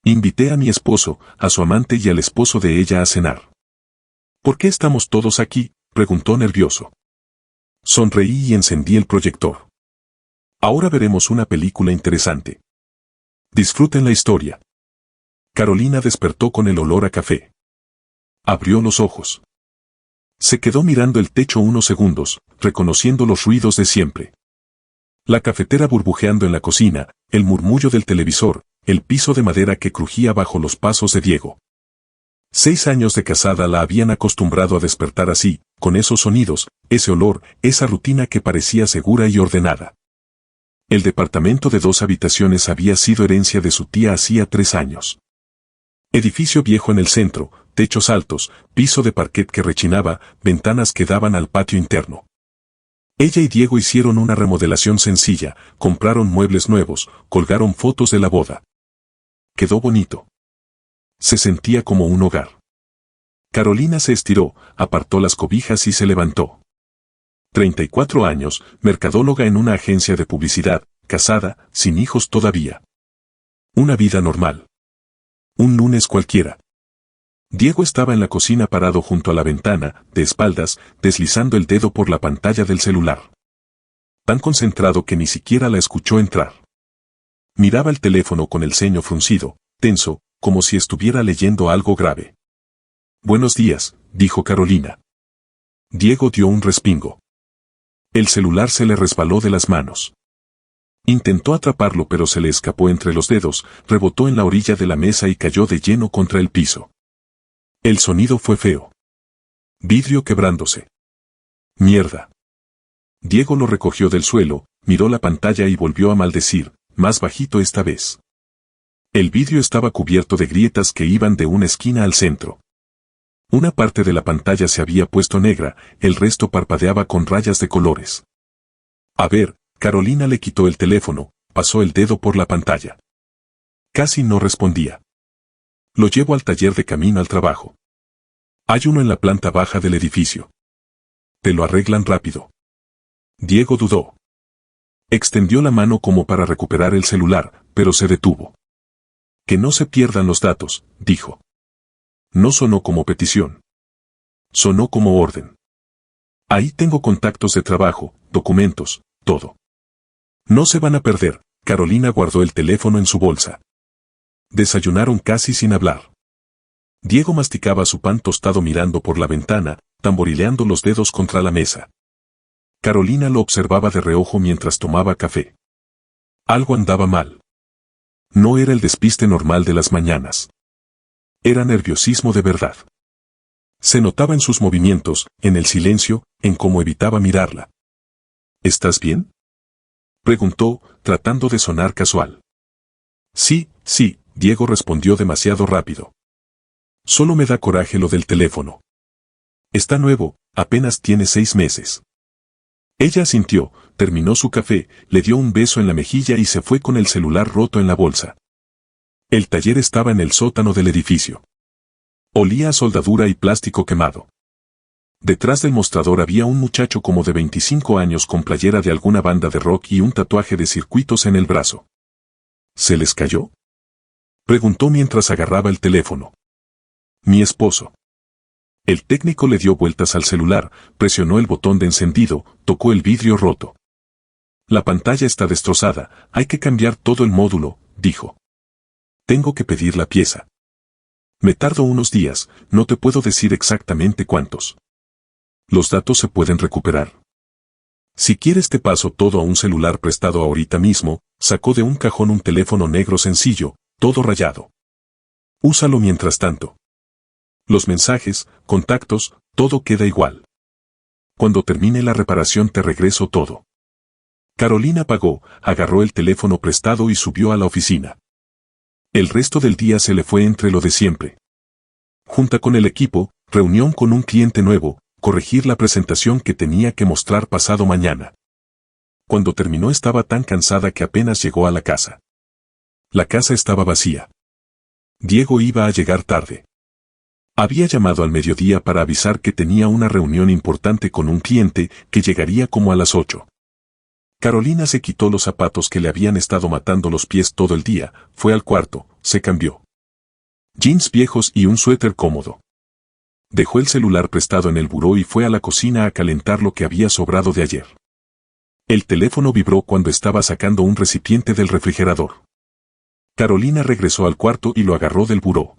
Invité a mi esposo, a su amante y al esposo de ella a cenar. ¿Por qué estamos todos aquí?, preguntó nervioso. Sonreí y encendí el proyector. Ahora veremos una película interesante. Disfruten la historia. Carolina despertó con el olor a café. Abrió los ojos. Se quedó mirando el techo unos segundos, reconociendo los ruidos de siempre. La cafetera burbujeando en la cocina, el murmullo del televisor, el piso de madera que crujía bajo los pasos de Diego. 6 años de casada la habían acostumbrado a despertar así, con esos sonidos, ese olor, esa rutina que parecía segura y ordenada. El departamento de 2 habitaciones había sido herencia de su tía hacía 3 años. Edificio viejo en el centro, techos altos, piso de parquet que rechinaba, ventanas que daban al patio interno. Ella y Diego hicieron una remodelación sencilla, compraron muebles nuevos, colgaron fotos de la boda. Quedó bonito. Se sentía como un hogar. Carolina se estiró, apartó las cobijas y se levantó. 34 años, mercadóloga en una agencia de publicidad, casada, sin hijos todavía. Una vida normal. Un lunes cualquiera. Diego estaba en la cocina parado junto a la ventana, de espaldas, deslizando el dedo por la pantalla del celular. Tan concentrado que ni siquiera la escuchó entrar. Miraba el teléfono con el ceño fruncido, tenso, como si estuviera leyendo algo grave. Buenos días, dijo Carolina. Diego dio un respingo. El celular se le resbaló de las manos. Intentó atraparlo pero se le escapó entre los dedos, rebotó en la orilla de la mesa y cayó de lleno contra el piso. El sonido fue feo. Vidrio quebrándose. Mierda. Diego lo recogió del suelo, miró la pantalla y volvió a maldecir, más bajito esta vez. El vidrio estaba cubierto de grietas que iban de una esquina al centro. Una parte de la pantalla se había puesto negra, el resto parpadeaba con rayas de colores. A ver, Carolina le quitó el teléfono, pasó el dedo por la pantalla. Casi no respondía. Lo llevo al taller de camino al trabajo. Hay uno en la planta baja del edificio. Te lo arreglan rápido. Diego dudó. Extendió la mano como para recuperar el celular, pero se detuvo. Que no se pierdan los datos, dijo. No sonó como petición. Sonó como orden. Ahí tengo contactos de trabajo, documentos, todo. No se van a perder. Carolina guardó el teléfono en su bolsa. Desayunaron casi sin hablar. Diego masticaba su pan tostado mirando por la ventana, tamborileando los dedos contra la mesa. Carolina lo observaba de reojo mientras tomaba café. Algo andaba mal. No era el despiste normal de las mañanas. Era nerviosismo de verdad. Se notaba en sus movimientos, en el silencio, en cómo evitaba mirarla. ¿Estás bien?, preguntó, tratando de sonar casual. Sí, Diego respondió demasiado rápido. Solo me da coraje lo del teléfono. Está nuevo, apenas tiene 6 meses. Ella asintió, terminó su café, le dio un beso en la mejilla y se fue con el celular roto en la bolsa. El taller estaba en el sótano del edificio. Olía a soldadura y plástico quemado. Detrás del mostrador había un muchacho como de 25 años con playera de alguna banda de rock y un tatuaje de circuitos en el brazo. ¿Se les cayó?, preguntó mientras agarraba el teléfono. Mi esposo. El técnico le dio vueltas al celular, presionó el botón de encendido, tocó el vidrio roto. La pantalla está destrozada, hay que cambiar todo el módulo, dijo. Tengo que pedir la pieza. Me tardo unos días, no te puedo decir exactamente cuántos. Los datos se pueden recuperar. Si quieres te paso todo a un celular prestado ahorita mismo. Sacó de un cajón un teléfono negro sencillo, todo rayado. Úsalo mientras tanto. Los mensajes, contactos, todo queda igual. Cuando termine la reparación te regreso todo. Carolina pagó, agarró el teléfono prestado y subió a la oficina. El resto del día se le fue entre lo de siempre. Junta con el equipo, reunión con un cliente nuevo, corregir la presentación que tenía que mostrar pasado mañana. Cuando terminó estaba tan cansada que apenas llegó a la casa. La casa estaba vacía. Diego iba a llegar tarde. Había llamado al mediodía para avisar que tenía una reunión importante con un cliente que llegaría como a las 8. Carolina se quitó los zapatos que le habían estado matando los pies todo el día, fue al cuarto, se cambió. Jeans viejos y un suéter cómodo. Dejó el celular prestado en el buró y fue a la cocina a calentar lo que había sobrado de ayer. El teléfono vibró cuando estaba sacando un recipiente del refrigerador. Carolina regresó al cuarto y lo agarró del buró.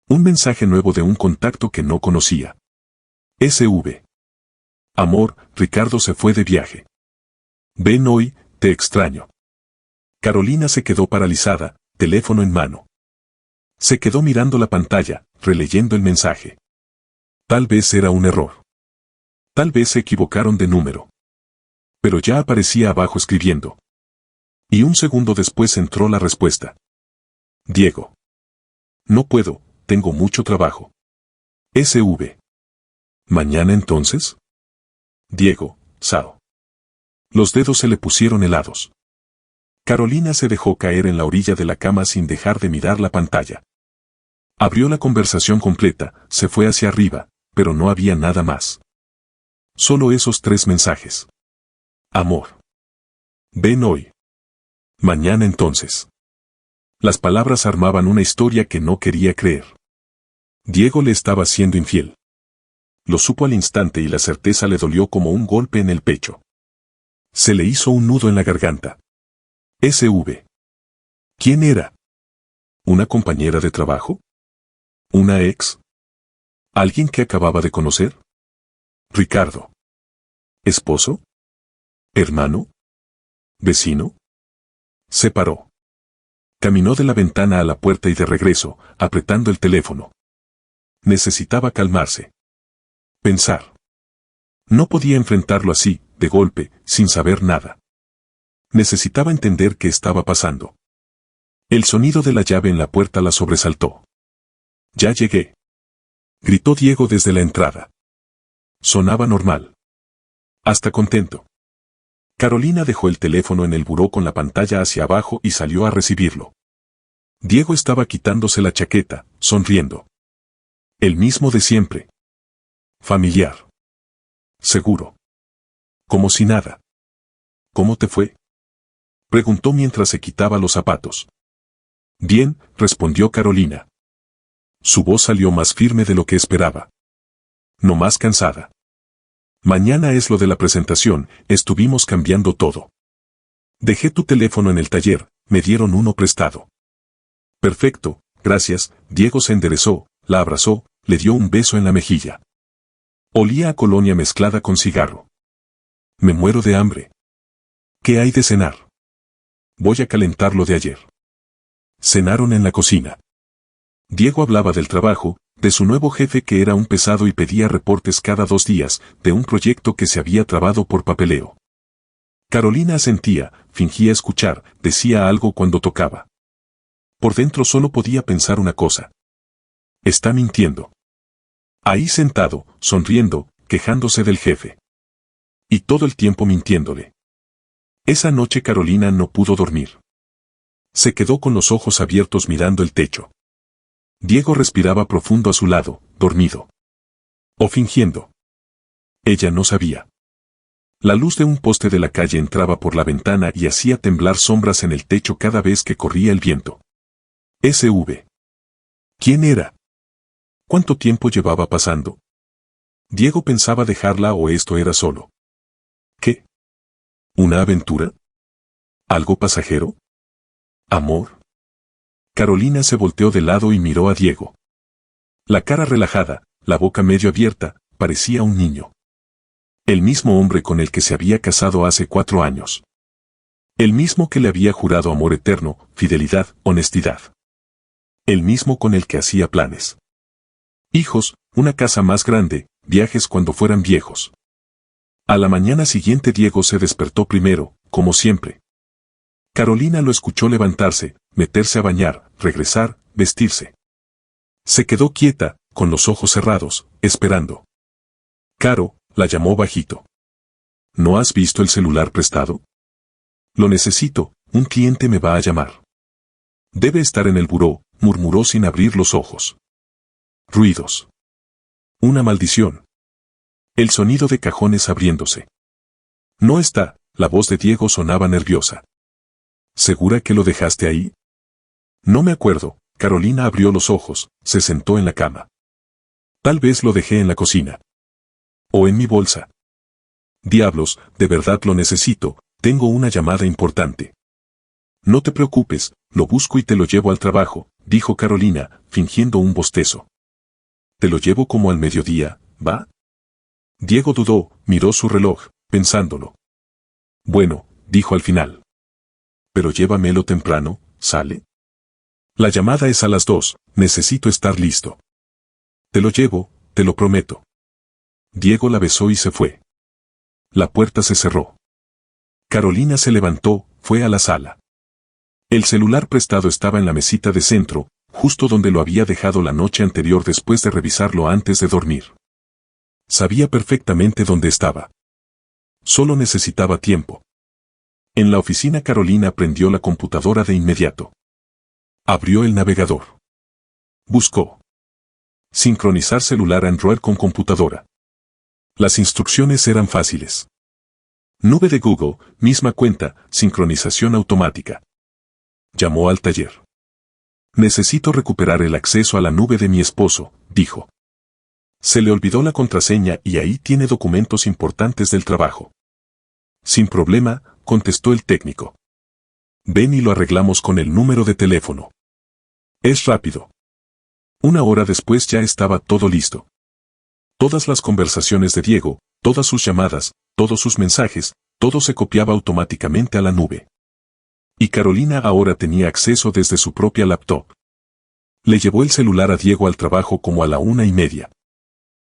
Un mensaje nuevo de un contacto que no conocía. SV. Amor, Ricardo se fue de viaje. Ven hoy, te extraño. Carolina se quedó paralizada, teléfono en mano. Se quedó mirando la pantalla, releyendo el mensaje. Tal vez era un error. Tal vez se equivocaron de número. Pero ya aparecía abajo escribiendo. Y un segundo después entró la respuesta. Diego. No puedo, tengo mucho trabajo. SV. ¿Mañana entonces? Diego, Sao. Los dedos se le pusieron helados. Carolina se dejó caer en la orilla de la cama sin dejar de mirar la pantalla. Abrió la conversación completa, se fue hacia arriba, pero no había nada más. Solo esos 3 mensajes. Amor. Ven hoy. Mañana entonces. Las palabras armaban una historia que no quería creer. Diego le estaba siendo infiel. Lo supo al instante y la certeza le dolió como un golpe en el pecho. Se le hizo un nudo en la garganta. SV. ¿Quién era? ¿Una compañera de trabajo? ¿Una ex? ¿Alguien que acababa de conocer? Ricardo. ¿Esposo? ¿Hermano? ¿Vecino? Se paró. Caminó de la ventana a la puerta y de regreso, apretando el teléfono. Necesitaba calmarse. Pensar. No podía enfrentarlo así, de golpe, sin saber nada. Necesitaba entender qué estaba pasando. El sonido de la llave en la puerta la sobresaltó. Ya llegué. Gritó Diego desde la entrada. Sonaba normal. Hasta contento. Carolina dejó el teléfono en el buró con la pantalla hacia abajo y salió a recibirlo. Diego estaba quitándose la chaqueta, sonriendo. El mismo de siempre. Familiar. Seguro. Como si nada. ¿Cómo te fue? Preguntó mientras se quitaba los zapatos. Bien, respondió Carolina. Su voz salió más firme de lo que esperaba. No más cansada. Mañana es lo de la presentación, estuvimos cambiando todo. Dejé tu teléfono en el taller, me dieron uno prestado. Perfecto, gracias. Diego se enderezó, la abrazó, le dio un beso en la mejilla. Olía a colonia mezclada con cigarro. Me muero de hambre. ¿Qué hay de cenar? Voy a calentar lo de ayer. Cenaron en la cocina. Diego hablaba del trabajo, de su nuevo jefe que era un pesado y pedía reportes cada 2 días, de un proyecto que se había trabado por papeleo. Carolina asentía, fingía escuchar, decía algo cuando tocaba. Por dentro solo podía pensar una cosa. Está mintiendo. Ahí sentado, sonriendo, quejándose del jefe. Y todo el tiempo mintiéndole. Esa noche Carolina no pudo dormir. Se quedó con los ojos abiertos mirando el techo. Diego respiraba profundo a su lado, dormido. O fingiendo. Ella no sabía. La luz de un poste de la calle entraba por la ventana y hacía temblar sombras en el techo cada vez que corría el viento. SV. ¿Quién era? ¿Cuánto tiempo llevaba pasando? Diego pensaba dejarla o esto era solo. ¿Qué? ¿Una aventura? ¿Algo pasajero? ¿Amor? Carolina se volteó de lado y miró a Diego. La cara relajada, la boca medio abierta, parecía un niño. El mismo hombre con el que se había casado hace 4 años. El mismo que le había jurado amor eterno, fidelidad, honestidad. El mismo con el que hacía planes. Hijos, una casa más grande, viajes cuando fueran viejos. A la mañana siguiente Diego se despertó primero, como siempre. Carolina lo escuchó levantarse, meterse a bañar, regresar, vestirse. Se quedó quieta, con los ojos cerrados, esperando. Caro, la llamó bajito. ¿No has visto el celular prestado? Lo necesito, un cliente me va a llamar. Debe estar en el buró, murmuró sin abrir los ojos. Ruidos. Una maldición. El sonido de cajones abriéndose. No está, la voz de Diego sonaba nerviosa. ¿Segura que lo dejaste ahí? No me acuerdo, Carolina abrió los ojos, se sentó en la cama. Tal vez lo dejé en la cocina. O en mi bolsa. Diablos, de verdad lo necesito, tengo una llamada importante. No te preocupes, lo busco y te lo llevo al trabajo, dijo Carolina, fingiendo un bostezo. Te lo llevo como al mediodía, ¿va? Diego dudó, miró su reloj, pensándolo. Bueno, dijo al final. Pero llévamelo temprano, ¿sale? La llamada es a las 2, necesito estar listo. Te lo llevo, te lo prometo. Diego la besó y se fue. La puerta se cerró. Carolina se levantó, fue a la sala. El celular prestado estaba en la mesita de centro, justo donde lo había dejado la noche anterior después de revisarlo antes de dormir. Sabía perfectamente dónde estaba. Solo necesitaba tiempo. En la oficina Carolina prendió la computadora de inmediato. Abrió el navegador. Buscó. Sincronizar celular Android con computadora. Las instrucciones eran fáciles. Nube de Google, misma cuenta, sincronización automática. Llamó al taller. Necesito recuperar el acceso a la nube de mi esposo, dijo. Se le olvidó la contraseña y ahí tiene documentos importantes del trabajo. Sin problema, contestó el técnico. Ven y lo arreglamos con el número de teléfono. Es rápido. Una hora después ya estaba todo listo. Todas las conversaciones de Diego, todas sus llamadas, todos sus mensajes, todo se copiaba automáticamente a la nube. Y Carolina ahora tenía acceso desde su propia laptop. Le llevó el celular a Diego al trabajo como a la 1:30.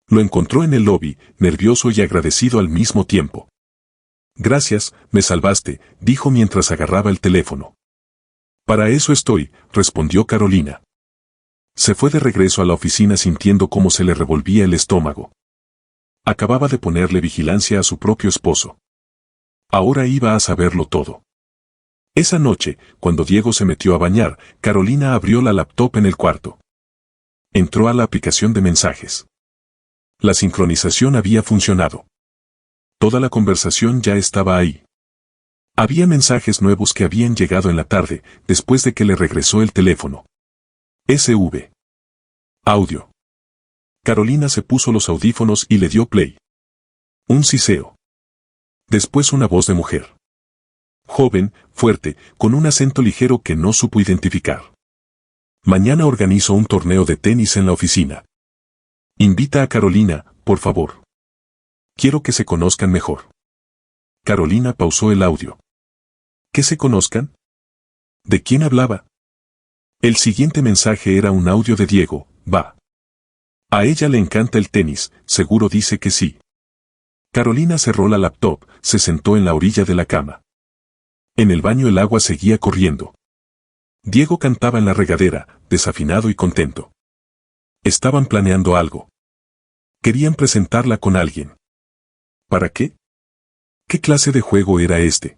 Lo encontró en el lobby, nervioso y agradecido al mismo tiempo. Gracias, me salvaste, dijo mientras agarraba el teléfono. Para eso estoy, respondió Carolina. Se fue de regreso a la oficina sintiendo cómo se le revolvía el estómago. Acababa de ponerle vigilancia a su propio esposo. Ahora iba a saberlo todo. Esa noche, cuando Diego se metió a bañar, Carolina abrió la laptop en el cuarto. Entró a la aplicación de mensajes. La sincronización había funcionado. Toda la conversación ya estaba ahí. Había mensajes nuevos que habían llegado en la tarde, después de que le regresó el teléfono. SV. Audio. Carolina se puso los audífonos y le dio play. Un siseo. Después una voz de mujer. Joven, fuerte, con un acento ligero que no supo identificar. Mañana organizo un torneo de tenis en la oficina. Invita a Carolina, por favor. Quiero que se conozcan mejor. Carolina pausó el audio. ¿Que se conozcan? ¿De quién hablaba? El siguiente mensaje era un audio de Diego, va. A ella le encanta el tenis, seguro dice que sí. Carolina cerró la laptop, se sentó en la orilla de la cama. En el baño el agua seguía corriendo. Diego cantaba en la regadera, desafinado y contento. Estaban planeando algo. Querían presentarla con alguien. ¿Para qué? ¿Qué clase de juego era este?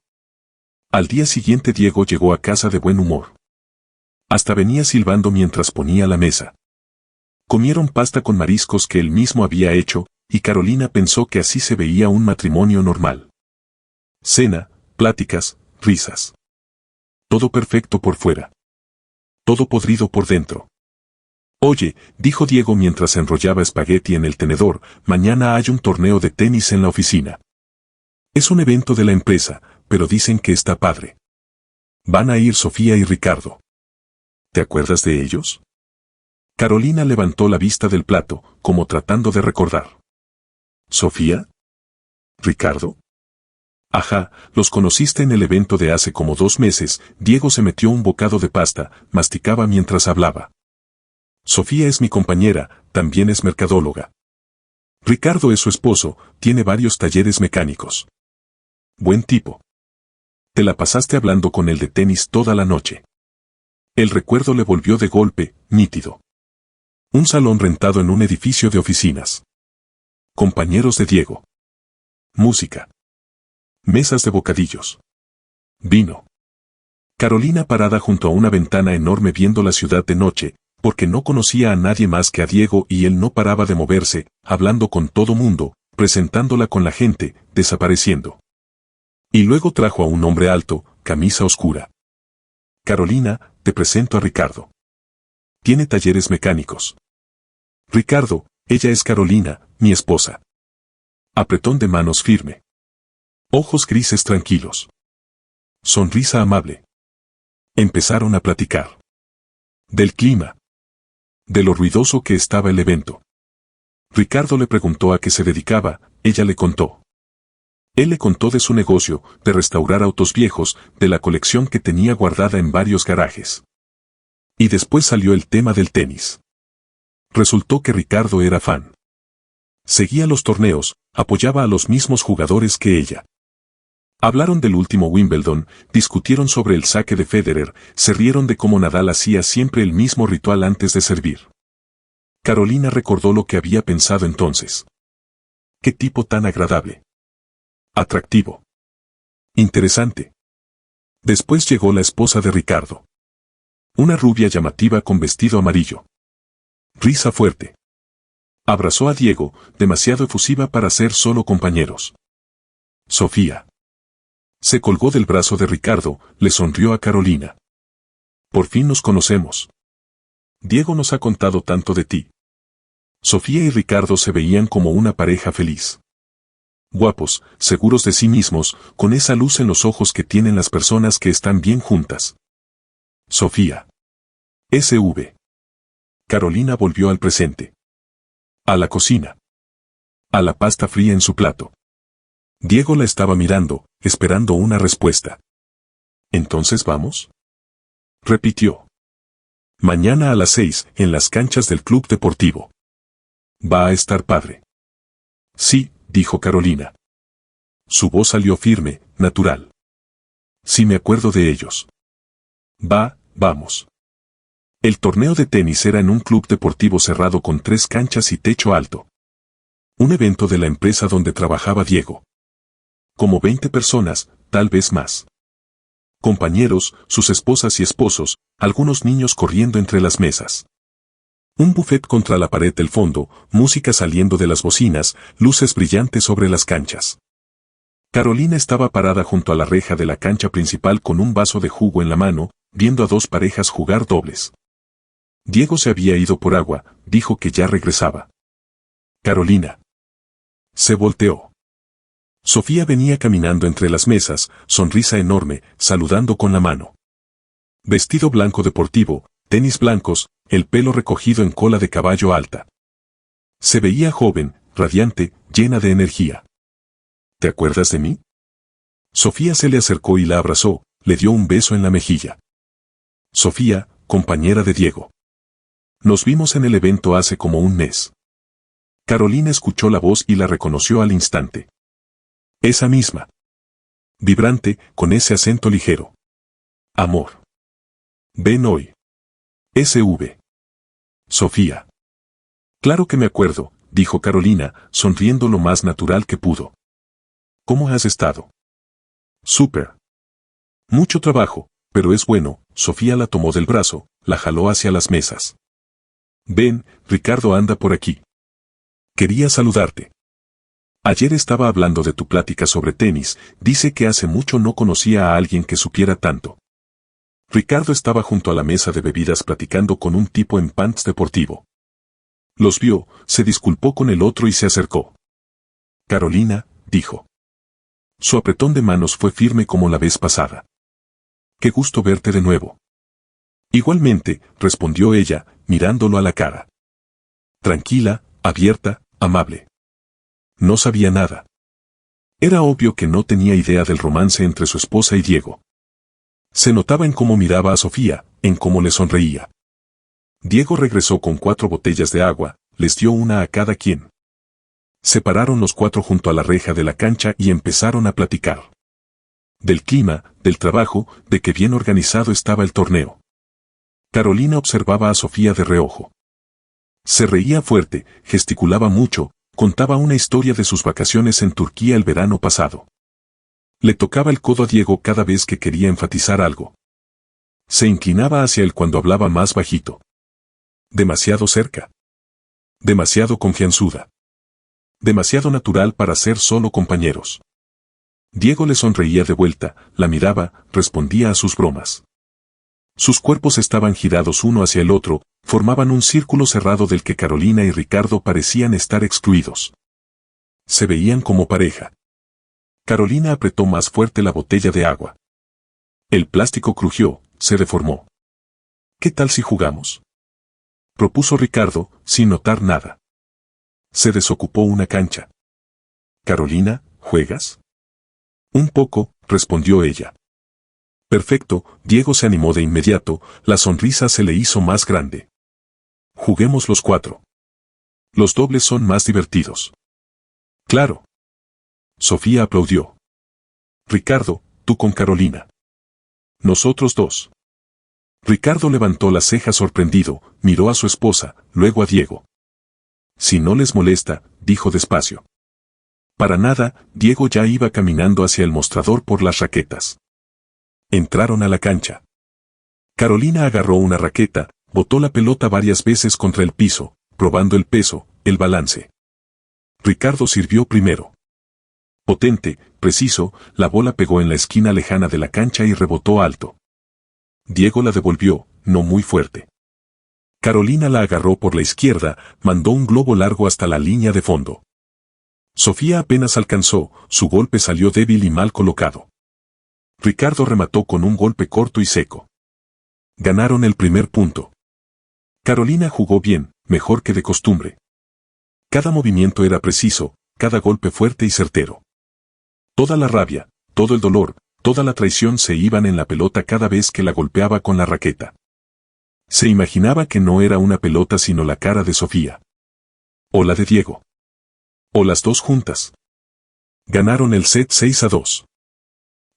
Al día siguiente Diego llegó a casa de buen humor. Hasta venía silbando mientras ponía la mesa. Comieron pasta con mariscos que él mismo había hecho, y Carolina pensó que así se veía un matrimonio normal. Cena, pláticas, risas. Todo perfecto por fuera. Todo podrido por dentro. Oye, dijo Diego mientras enrollaba espagueti en el tenedor, mañana hay un torneo de tenis en la oficina. Es un evento de la empresa, pero dicen que está padre. Van a ir Sofía y Ricardo. ¿Te acuerdas de ellos? Carolina levantó la vista del plato, como tratando de recordar. ¿Sofía? ¿Ricardo? Ajá, los conociste en el evento de hace como 2 meses. Diego se metió un bocado de pasta, masticaba mientras hablaba. Sofía es mi compañera, también es mercadóloga. Ricardo es su esposo, tiene varios talleres mecánicos. Buen tipo. Te la pasaste hablando con él de tenis toda la noche. El recuerdo le volvió de golpe, nítido. Un salón rentado en un edificio de oficinas. Compañeros de Diego. Música. Mesas de bocadillos. Vino. Carolina parada junto a una ventana enorme viendo la ciudad de noche, porque no conocía a nadie más que a Diego y él no paraba de moverse, hablando con todo mundo, presentándola con la gente, desapareciendo. Y luego trajo a un hombre alto, camisa oscura. Carolina, te presento a Ricardo. Tiene talleres mecánicos. Ricardo, ella es Carolina, mi esposa. Apretón de manos firme. Ojos grises tranquilos. Sonrisa amable. Empezaron a platicar. Del clima. De lo ruidoso que estaba el evento. Ricardo le preguntó a qué se dedicaba, ella le contó. Él le contó de su negocio, de restaurar autos viejos, de la colección que tenía guardada en varios garajes. Y después salió el tema del tenis. Resultó que Ricardo era fan. Seguía los torneos, apoyaba a los mismos jugadores que ella. Hablaron del último Wimbledon, discutieron sobre el saque de Federer, se rieron de cómo Nadal hacía siempre el mismo ritual antes de servir. Carolina recordó lo que había pensado entonces. Qué tipo tan agradable. Atractivo. Interesante. Después llegó la esposa de Ricardo. Una rubia llamativa con vestido amarillo. Risa fuerte. Abrazó a Diego, demasiado efusiva para ser solo compañeros. Sofía. Se colgó del brazo de Ricardo, le sonrió a Carolina. Por fin nos conocemos. Diego nos ha contado tanto de ti. Sofía y Ricardo se veían como una pareja feliz. Guapos, seguros de sí mismos, con esa luz en los ojos que tienen las personas que están bien juntas. Sofía. SV. Carolina volvió al presente. A la cocina. A la pasta fría en su plato. Diego la estaba mirando, esperando una respuesta. ¿Entonces vamos? Repitió. Mañana a las 6, en las canchas del club deportivo. Va a estar padre. Sí, dijo Carolina. Su voz salió firme, natural. Sí me acuerdo de ellos. Vamos. El torneo de tenis era en un club deportivo cerrado con 3 canchas y techo alto. Un evento de la empresa donde trabajaba Diego. Como 20 personas, tal vez más. Compañeros, sus esposas y esposos, algunos niños corriendo entre las mesas. Un buffet contra la pared del fondo, música saliendo de las bocinas, luces brillantes sobre las canchas. Carolina estaba parada junto a la reja de la cancha principal con un vaso de jugo en la mano, viendo a 2 parejas jugar dobles. Diego se había ido por agua, dijo que ya regresaba. Carolina. Se volteó. Sofía venía caminando entre las mesas, sonrisa enorme, saludando con la mano. Vestido blanco deportivo, tenis blancos, el pelo recogido en cola de caballo alta. Se veía joven, radiante, llena de energía. ¿Te acuerdas de mí? Sofía se le acercó y la abrazó, le dio un beso en la mejilla. Sofía, compañera de Diego. Nos vimos en el evento hace como un mes. Carolina escuchó la voz y la reconoció al instante. Esa misma. Vibrante, con ese acento ligero. Amor. Ven hoy. SV. Sofía. Claro que me acuerdo, dijo Carolina, sonriendo lo más natural que pudo. ¿Cómo has estado? Súper. Mucho trabajo, pero es bueno. Sofía la tomó del brazo, la jaló hacia las mesas. Ven, Ricardo anda por aquí. Quería saludarte. Ayer estaba hablando de tu plática sobre tenis, dice que hace mucho no conocía a alguien que supiera tanto. Ricardo estaba junto a la mesa de bebidas platicando con un tipo en pants deportivo. Los vio, se disculpó con el otro y se acercó. Carolina, dijo. Su apretón de manos fue firme como la vez pasada. Qué gusto verte de nuevo. Igualmente, respondió ella, mirándolo a la cara. Tranquila, abierta, amable. No sabía nada. Era obvio que no tenía idea del romance entre su esposa y Diego. Se notaba en cómo miraba a Sofía, en cómo le sonreía. Diego regresó con 4 botellas de agua, les dio una a cada quien. Se pararon los 4 junto a la reja de la cancha y empezaron a platicar. Del clima, del trabajo, de qué bien organizado estaba el torneo. Carolina observaba a Sofía de reojo. Se reía fuerte, gesticulaba mucho, contaba una historia de sus vacaciones en Turquía el verano pasado. Le tocaba el codo a Diego cada vez que quería enfatizar algo. Se inclinaba hacia él cuando hablaba más bajito. Demasiado cerca. Demasiado confianzuda. Demasiado natural para ser solo compañeros. Diego le sonreía de vuelta, la miraba, respondía a sus bromas. Sus cuerpos estaban girados uno hacia el otro, formaban un círculo cerrado del que Carolina y Ricardo parecían estar excluidos. Se veían como pareja. Carolina apretó más fuerte la botella de agua. El plástico crujió, se deformó. ¿Qué tal si jugamos?, propuso Ricardo, sin notar nada. Se desocupó una cancha. Carolina, ¿juegas? Un poco, respondió ella. Perfecto, Diego se animó de inmediato, la sonrisa se le hizo más grande. Juguemos los 4. Los dobles son más divertidos. Claro. Sofía aplaudió. Ricardo, tú con Carolina. Nosotros 2. Ricardo levantó las cejas sorprendido, miró a su esposa, luego a Diego. Si no les molesta, dijo despacio. Para nada, Diego ya iba caminando hacia el mostrador por las raquetas. Entraron a la cancha. Carolina agarró una raqueta, botó la pelota varias veces contra el piso, probando el peso, el balance. Ricardo sirvió primero. Potente, preciso, la bola pegó en la esquina lejana de la cancha y rebotó alto. Diego la devolvió, no muy fuerte. Carolina la agarró por la izquierda, mandó un globo largo hasta la línea de fondo. Sofía apenas alcanzó, su golpe salió débil y mal colocado. Ricardo remató con un golpe corto y seco. Ganaron el primer punto. Carolina jugó bien, mejor que de costumbre. Cada movimiento era preciso, cada golpe fuerte y certero. Toda la rabia, todo el dolor, toda la traición se iban en la pelota cada vez que la golpeaba con la raqueta. Se imaginaba que no era una pelota sino la cara de Sofía. O la de Diego. O las dos juntas. Ganaron el set 6-2.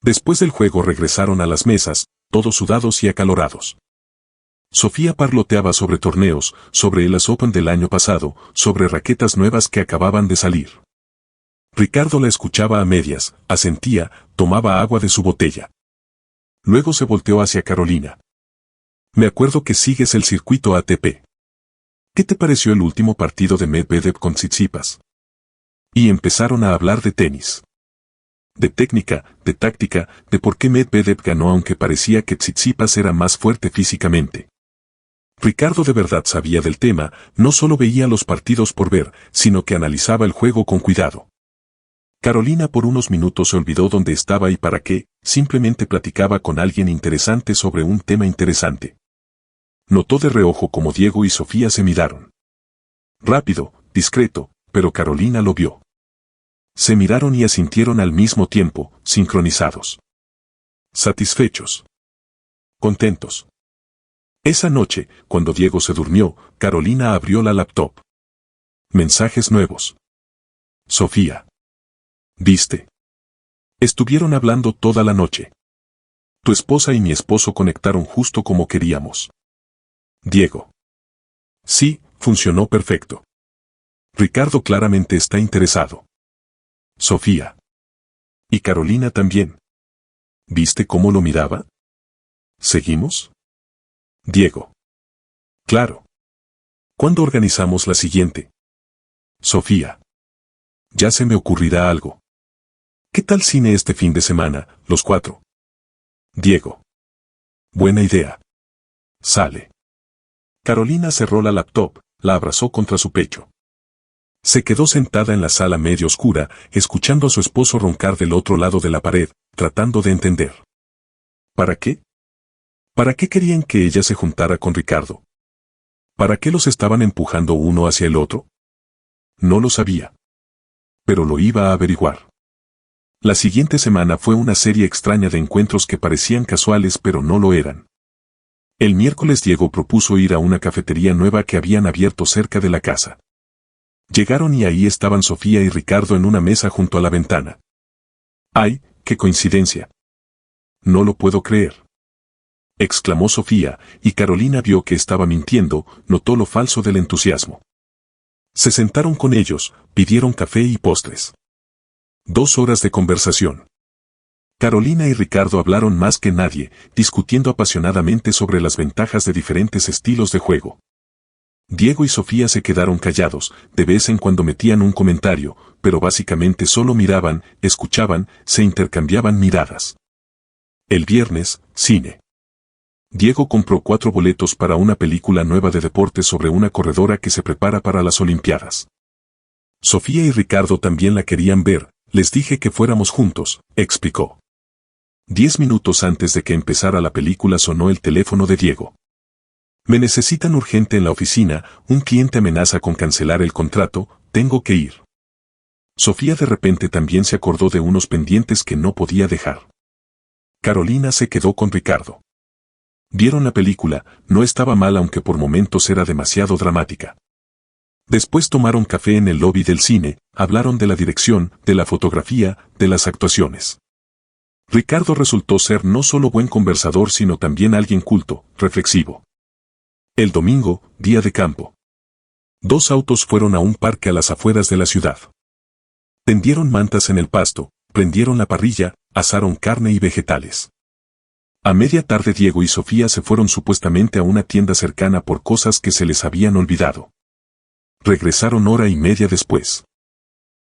Después del juego regresaron a las mesas, todos sudados y acalorados. Sofía parloteaba sobre torneos, sobre el US Open del año pasado, sobre raquetas nuevas que acababan de salir. Ricardo la escuchaba a medias, asentía, tomaba agua de su botella. Luego se volteó hacia Carolina. Me acuerdo que sigues el circuito ATP. ¿Qué te pareció el último partido de Medvedev con Tsitsipas? Y empezaron a hablar de tenis. De técnica, de táctica, de por qué Medvedev ganó aunque parecía que Tsitsipas era más fuerte físicamente. Ricardo de verdad sabía del tema, no solo veía los partidos por ver, sino que analizaba el juego con cuidado. Carolina por unos minutos se olvidó dónde estaba y para qué, simplemente platicaba con alguien interesante sobre un tema interesante. Notó de reojo cómo Diego y Sofía se miraron. Rápido, discreto, pero Carolina lo vio. Se miraron y asintieron al mismo tiempo, sincronizados. Satisfechos. Contentos. Esa noche, cuando Diego se durmió, Carolina abrió la laptop. Mensajes nuevos. Sofía. ¿Viste? Estuvieron hablando toda la noche. Tu esposa y mi esposo conectaron justo como queríamos. Diego. Sí, funcionó perfecto. Ricardo claramente está interesado. Sofía. Y Carolina también. ¿Viste cómo lo miraba? ¿Seguimos? Diego. Claro. ¿Cuándo organizamos la siguiente? Sofía. Ya se me ocurrirá algo. ¿Qué tal cine este fin de semana, los 4? Diego. Buena idea. Sale. Carolina cerró la laptop, la abrazó contra su pecho. Se quedó sentada en la sala medio oscura, escuchando a su esposo roncar del otro lado de la pared, tratando de entender. ¿Para qué? ¿Para qué querían que ella se juntara con Ricardo? ¿Para qué los estaban empujando uno hacia el otro? No lo sabía. Pero lo iba a averiguar. La siguiente semana fue una serie extraña de encuentros que parecían casuales pero no lo eran. El miércoles Diego propuso ir a una cafetería nueva que habían abierto cerca de la casa. Llegaron y ahí estaban Sofía y Ricardo en una mesa junto a la ventana. ¡Ay, qué coincidencia! No lo puedo creer. Exclamó Sofía, y Carolina vio que estaba mintiendo, notó lo falso del entusiasmo. Se sentaron con ellos, pidieron café y postres. 2 horas de conversación. Carolina y Ricardo hablaron más que nadie, discutiendo apasionadamente sobre las ventajas de diferentes estilos de juego. Diego y Sofía se quedaron callados, de vez en cuando metían un comentario, pero básicamente solo miraban, escuchaban, se intercambiaban miradas. El viernes, cine. Diego compró 4 boletos para una película nueva de deportes sobre una corredora que se prepara para las Olimpiadas. Sofía y Ricardo también la querían ver, les dije que fuéramos juntos, explicó. 10 minutos antes de que empezara la película sonó el teléfono de Diego. Me necesitan urgente en la oficina, un cliente amenaza con cancelar el contrato, tengo que ir. Sofía de repente también se acordó de unos pendientes que no podía dejar. Carolina se quedó con Ricardo. Vieron la película, no estaba mal aunque por momentos era demasiado dramática. Después tomaron café en el lobby del cine, hablaron de la dirección, de la fotografía, de las actuaciones. Ricardo resultó ser no solo buen conversador sino también alguien culto, reflexivo. El domingo, día de campo. 2 autos fueron a un parque a las afueras de la ciudad. Tendieron mantas en el pasto, prendieron la parrilla, asaron carne y vegetales. A media tarde Diego y Sofía se fueron supuestamente a una tienda cercana por cosas que se les habían olvidado. Regresaron hora y media después.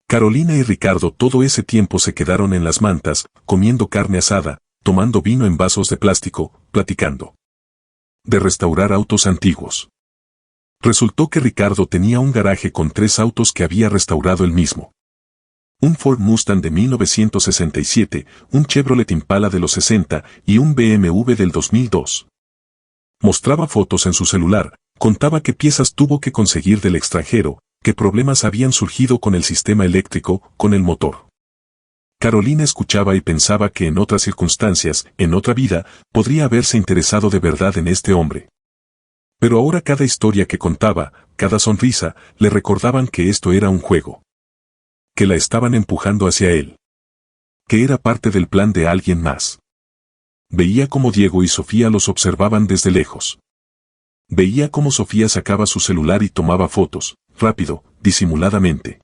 Carolina y Ricardo todo ese tiempo se quedaron en las mantas, comiendo carne asada, tomando vino en vasos de plástico, platicando. De restaurar autos antiguos. Resultó que Ricardo tenía un garaje con 3 autos que había restaurado él mismo. Un Ford Mustang de 1967, un Chevrolet Impala de los 60 y un BMW del 2002. Mostraba fotos en su celular, contaba qué piezas tuvo que conseguir del extranjero, qué problemas habían surgido con el sistema eléctrico, con el motor. Carolina escuchaba y pensaba que en otras circunstancias, en otra vida, podría haberse interesado de verdad en este hombre. Pero ahora cada historia que contaba, cada sonrisa, le recordaban que esto era un juego. Que la estaban empujando hacia él. Que era parte del plan de alguien más. Veía cómo Diego y Sofía los observaban desde lejos. Veía cómo Sofía sacaba su celular y tomaba fotos, rápido, disimuladamente.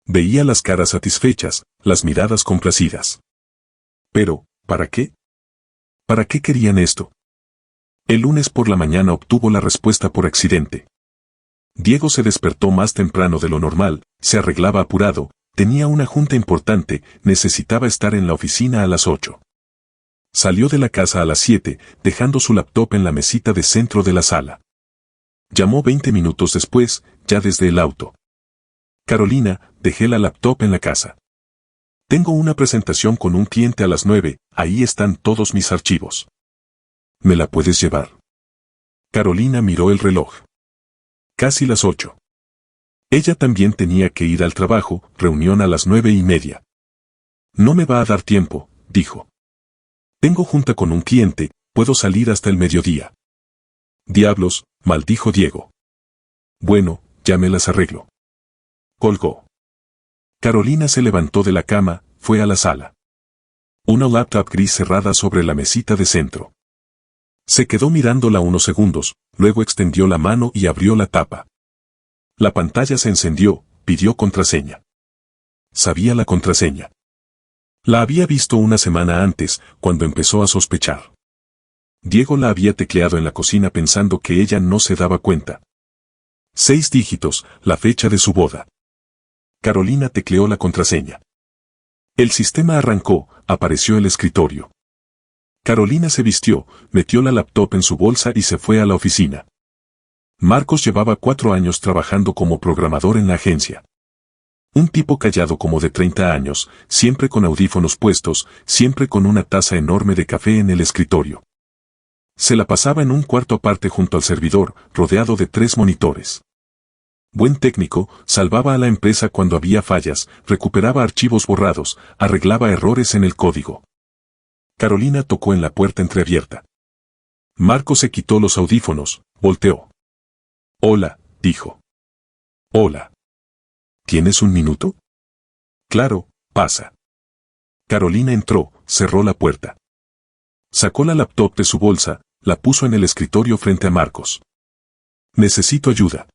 Veía las caras satisfechas, las miradas complacidas. Pero, ¿para qué? ¿Para qué querían esto? El lunes por la mañana obtuvo la respuesta por accidente. Diego se despertó más temprano de lo normal, se arreglaba apurado, tenía una junta importante, necesitaba estar en la oficina a las 8. Salió de la casa a las 7, dejando su laptop en la mesita de centro de la sala. Llamó 20 minutos después, ya desde el auto. Carolina, dejé la laptop en la casa. Tengo una presentación con un cliente a las 9, ahí están todos mis archivos. ¿Me la puedes llevar? Carolina miró el reloj. Casi las 8. Ella también tenía que ir al trabajo, reunión a las 9:30. No me va a dar tiempo, dijo. Tengo junta con un cliente, puedo salir hasta el mediodía. Diablos, maldijo Diego. Bueno, ya me las arreglo. Colgó. Carolina se levantó de la cama, fue a la sala. Una laptop gris cerrada sobre la mesita de centro. Se quedó mirándola unos segundos, luego extendió la mano y abrió la tapa. La pantalla se encendió, pidió contraseña. Sabía la contraseña. La había visto una semana antes, cuando empezó a sospechar. Diego la había tecleado en la cocina pensando que ella no se daba cuenta. 6 dígitos, la fecha de su boda. Carolina tecleó la contraseña. El sistema arrancó, apareció el escritorio. Carolina se vistió, metió la laptop en su bolsa y se fue a la oficina. Marcos llevaba 4 años trabajando como programador en la agencia. Un tipo callado como de 30 años, siempre con audífonos puestos, siempre con una taza enorme de café en el escritorio. Se la pasaba en un cuarto aparte junto al servidor, rodeado de 3 monitores. Buen técnico, salvaba a la empresa cuando había fallas, recuperaba archivos borrados, arreglaba errores en el código. Carolina tocó en la puerta entreabierta. Marcos se quitó los audífonos, volteó. Hola, dijo. Hola. ¿Tienes un minuto? Claro, pasa. Carolina entró, cerró la puerta. Sacó la laptop de su bolsa, la puso en el escritorio frente a Marcos. Necesito ayuda.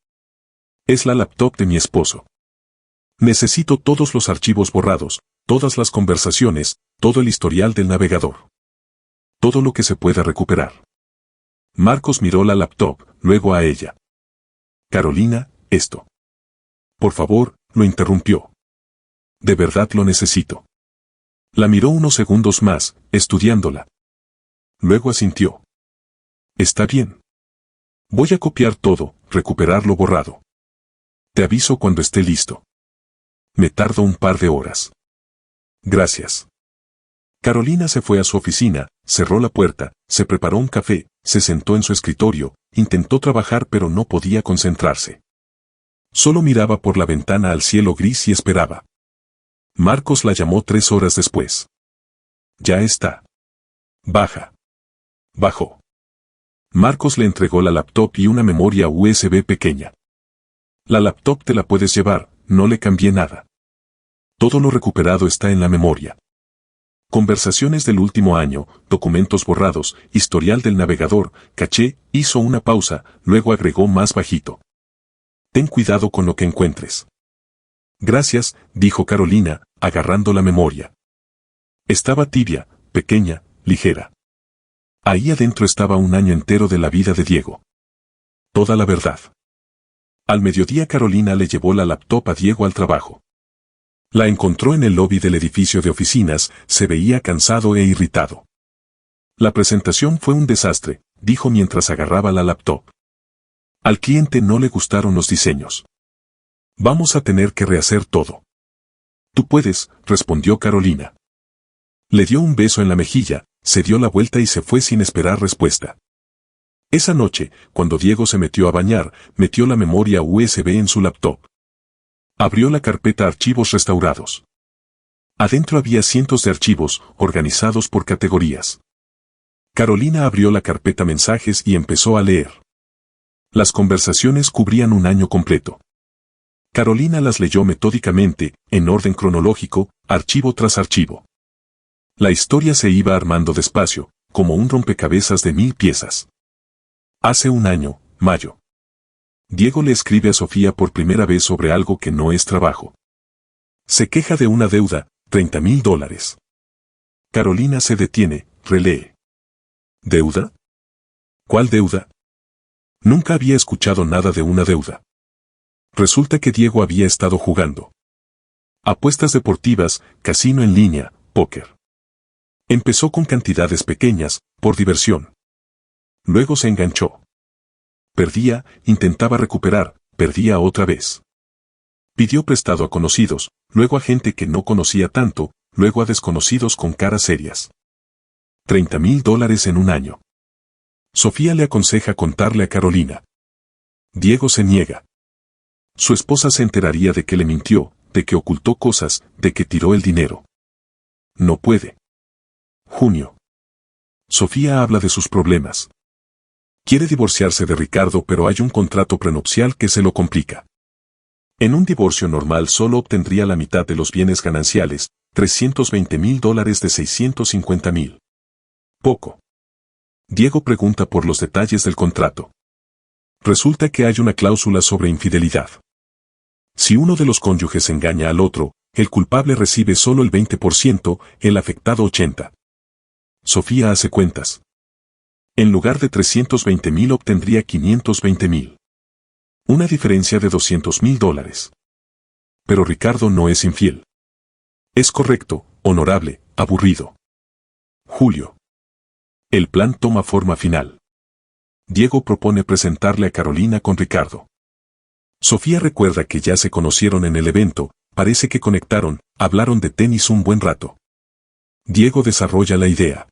Es la laptop de mi esposo. Necesito todos los archivos borrados, todas las conversaciones, todo el historial del navegador. Todo lo que se pueda recuperar. Marcos miró la laptop, luego a ella. Carolina, esto. Por favor, lo interrumpió. De verdad lo necesito. La miró unos segundos más, estudiándola. Luego asintió. Está bien. Voy a copiar todo, recuperar lo borrado. Te aviso cuando esté listo. Me tardo un par de horas. Gracias. Carolina se fue a su oficina, cerró la puerta, se preparó un café, se sentó en su escritorio, intentó trabajar pero no podía concentrarse. Solo miraba por la ventana al cielo gris y esperaba. Marcos la llamó 3 horas después. Ya está. Baja. Bajó. Marcos le entregó la laptop y una memoria USB pequeña. La laptop te la puedes llevar, no le cambié nada. Todo lo recuperado está en la memoria. Conversaciones del último año, documentos borrados, historial del navegador, caché, hizo una pausa, luego agregó más bajito. Ten cuidado con lo que encuentres. Gracias, dijo Carolina, agarrando la memoria. Estaba tibia, pequeña, ligera. Ahí adentro estaba un año entero de la vida de Diego. Toda la verdad. Al mediodía Carolina le llevó la laptop a Diego al trabajo. La encontró en el lobby del edificio de oficinas, se veía cansado e irritado. La presentación fue un desastre, dijo mientras agarraba la laptop. Al cliente no le gustaron los diseños. Vamos a tener que rehacer todo. Tú puedes, respondió Carolina. Le dio un beso en la mejilla, se dio la vuelta y se fue sin esperar respuesta. Esa noche, cuando Diego se metió a bañar, metió la memoria USB en su laptop. Abrió la carpeta Archivos restaurados. Adentro había cientos de archivos, organizados por categorías. Carolina abrió la carpeta Mensajes y empezó a leer. Las conversaciones cubrían un año completo. Carolina las leyó metódicamente, en orden cronológico, archivo tras archivo. La historia se iba armando despacio, como un rompecabezas de 1000 piezas. Hace un año, mayo. Diego le escribe a Sofía por primera vez sobre algo que no es trabajo. Se queja de una deuda, $30,000. Carolina se detiene, relee. ¿Deuda? ¿Cuál deuda? Nunca había escuchado nada de una deuda. Resulta que Diego había estado jugando. Apuestas deportivas, casino en línea, póker. Empezó con cantidades pequeñas, por diversión. Luego se enganchó. Perdía, intentaba recuperar, perdía otra vez. Pidió prestado a conocidos, luego a gente que no conocía tanto, luego a desconocidos con caras serias. $30,000 en un año. Sofía le aconseja contarle a Carolina. Diego se niega. Su esposa se enteraría de que le mintió, de que ocultó cosas, de que tiró el dinero. No puede. Junio. Sofía habla de sus problemas. Quiere divorciarse de Ricardo pero hay un contrato prenupcial que se lo complica. En un divorcio normal solo obtendría la mitad de los bienes gananciales, $320,000 de $650,000. Poco. Diego pregunta por los detalles del contrato. Resulta que hay una cláusula sobre infidelidad. Si uno de los cónyuges engaña al otro, el culpable recibe solo el 20%, el afectado 80%. Sofía hace cuentas. En lugar de $320,000 obtendría $520,000. Una diferencia de $200,000. Pero Ricardo no es infiel. Es correcto, honorable, aburrido. Julio. El plan toma forma final. Diego propone presentarle a Carolina con Ricardo. Sofía recuerda que ya se conocieron en el evento, parece que conectaron, hablaron de tenis un buen rato. Diego desarrolla la idea.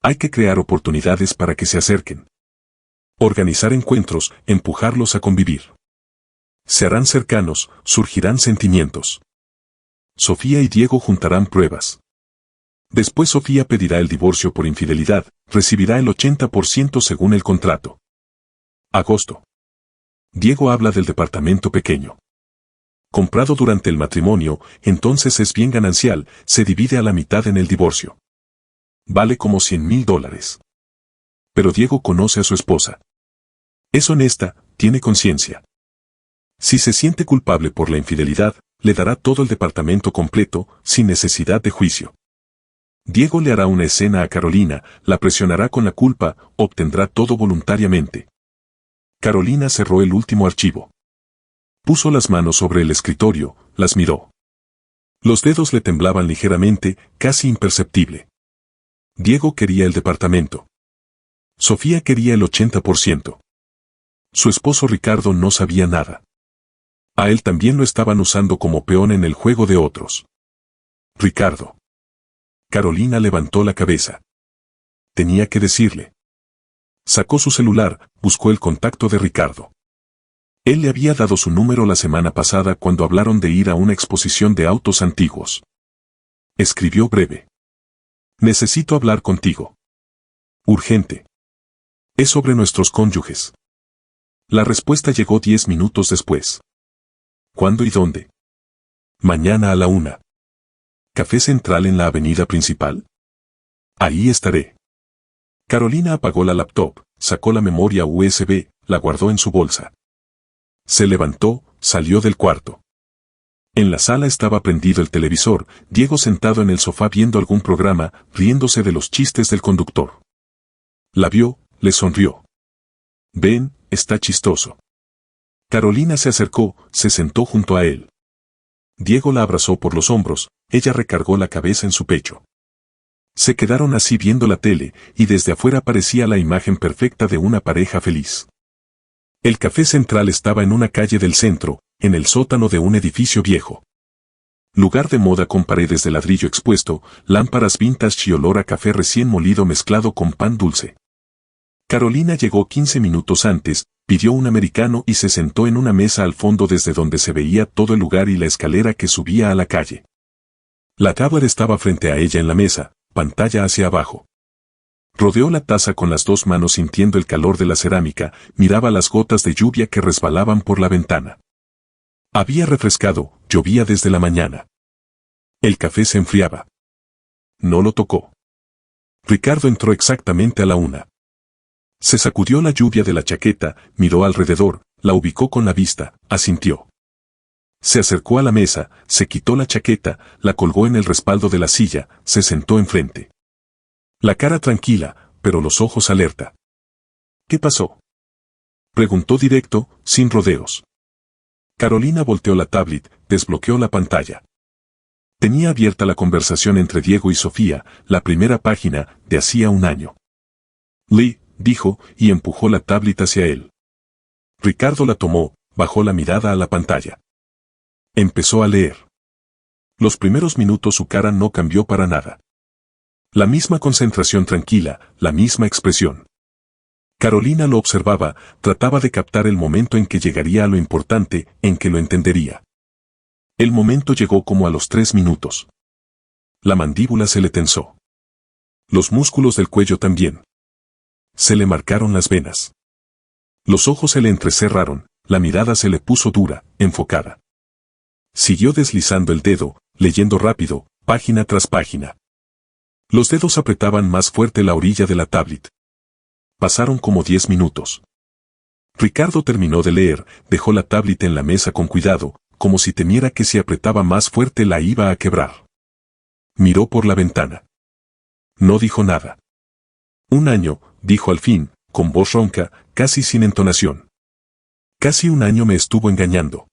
Hay que crear oportunidades para que se acerquen. Organizar encuentros, empujarlos a convivir. Se harán cercanos, surgirán sentimientos. Sofía y Diego juntarán pruebas. Después Sofía pedirá el divorcio por infidelidad, recibirá el 80% según el contrato. Agosto. Diego habla del departamento pequeño. Comprado durante el matrimonio, entonces es bien ganancial, se divide a la mitad en el divorcio. Vale como $100,000. Pero Diego conoce a su esposa. Es honesta, tiene conciencia. Si se siente culpable por la infidelidad, le dará todo el departamento completo, sin necesidad de juicio. Diego le hará una escena a Carolina, la presionará con la culpa, obtendrá todo voluntariamente. Carolina cerró el último archivo. Puso las manos sobre el escritorio, las miró. Los dedos le temblaban ligeramente, casi imperceptible. Diego quería el departamento. Sofía quería el 80%. Su esposo Ricardo no sabía nada. A él también lo estaban usando como peón en el juego de otros. Ricardo. Carolina levantó la cabeza. Tenía que decirle. Sacó su celular, buscó el contacto de Ricardo. Él le había dado su número la semana pasada cuando hablaron de ir a una exposición de autos antiguos. Escribió breve. Necesito hablar contigo. Urgente. Es sobre nuestros cónyuges. La respuesta llegó 10 minutos después. ¿Cuándo y dónde? Mañana a la 1. ¿Café Central en la avenida principal? Ahí estaré. Carolina apagó la laptop, sacó la memoria USB, la guardó en su bolsa. Se levantó, salió del cuarto. En la sala estaba prendido el televisor, Diego sentado en el sofá viendo algún programa, riéndose de los chistes del conductor. La vio, le sonrió. Ven, está chistoso. Carolina se acercó, se sentó junto a él. Diego la abrazó por los hombros, ella recargó la cabeza en su pecho. Se quedaron así viendo la tele, y desde afuera parecía la imagen perfecta de una pareja feliz. El Café Central estaba en una calle del centro, en el sótano de un edificio viejo. Lugar de moda con paredes de ladrillo expuesto, lámparas vintage y olor a café recién molido mezclado con pan dulce. Carolina llegó 15 minutos antes, pidió un americano y se sentó en una mesa al fondo desde donde se veía todo el lugar y la escalera que subía a la calle. La tablet estaba frente a ella en la mesa, pantalla hacia abajo. Rodeó la taza con las dos manos sintiendo el calor de la cerámica, miraba las gotas de lluvia que resbalaban por la ventana. Había refrescado, llovía desde la mañana. El café se enfriaba. No lo tocó. Ricardo entró exactamente a la 1. Se sacudió la lluvia de la chaqueta, miró alrededor, la ubicó con la vista, asintió. Se acercó a la mesa, se quitó la chaqueta, la colgó en el respaldo de la silla, se sentó enfrente. La cara tranquila, pero los ojos alerta. ¿Qué pasó? Preguntó directo, sin rodeos. Carolina volteó la tablet, desbloqueó la pantalla. Tenía abierta la conversación entre Diego y Sofía, la primera página, de hacía un año. Lee, dijo, y empujó la tablet hacia él. Ricardo la tomó, bajó la mirada a la pantalla. Empezó a leer. Los primeros minutos su cara no cambió para nada. La misma concentración tranquila, la misma expresión. Carolina lo observaba, trataba de captar el momento en que llegaría a lo importante, en que lo entendería. El momento llegó como a los 3 minutos. La mandíbula se le tensó. Los músculos del cuello también. Se le marcaron las venas. Los ojos se le entrecerraron, la mirada se le puso dura, enfocada. Siguió deslizando el dedo, leyendo rápido, página tras página. Los dedos apretaban más fuerte la orilla de la tablet. Pasaron como 10 minutos. Ricardo terminó de leer, dejó la tablet en la mesa con cuidado, como si temiera que si apretaba más fuerte la iba a quebrar. Miró por la ventana. No dijo nada. 1 año, dijo al fin, con voz ronca, casi sin entonación. Casi 1 año me estuvo engañando.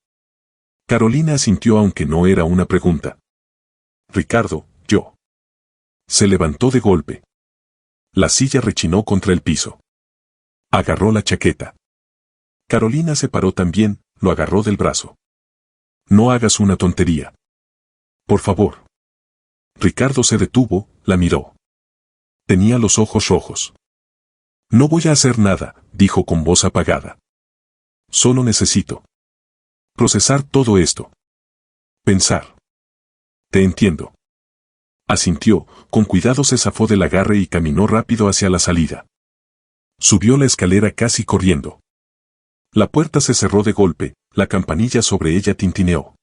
Carolina asintió aunque no era una pregunta. Ricardo, yo. Se levantó de golpe. La silla rechinó contra el piso. Agarró la chaqueta. Carolina se paró también, lo agarró del brazo. No hagas una tontería. Por favor. Ricardo se detuvo, la miró. Tenía los ojos rojos. No voy a hacer nada, dijo con voz apagada. Solo necesito procesar todo esto. Pensar. Te entiendo. Asintió, con cuidado se zafó del agarre y caminó rápido hacia la salida. Subió la escalera casi corriendo. La puerta se cerró de golpe, la campanilla sobre ella tintineó.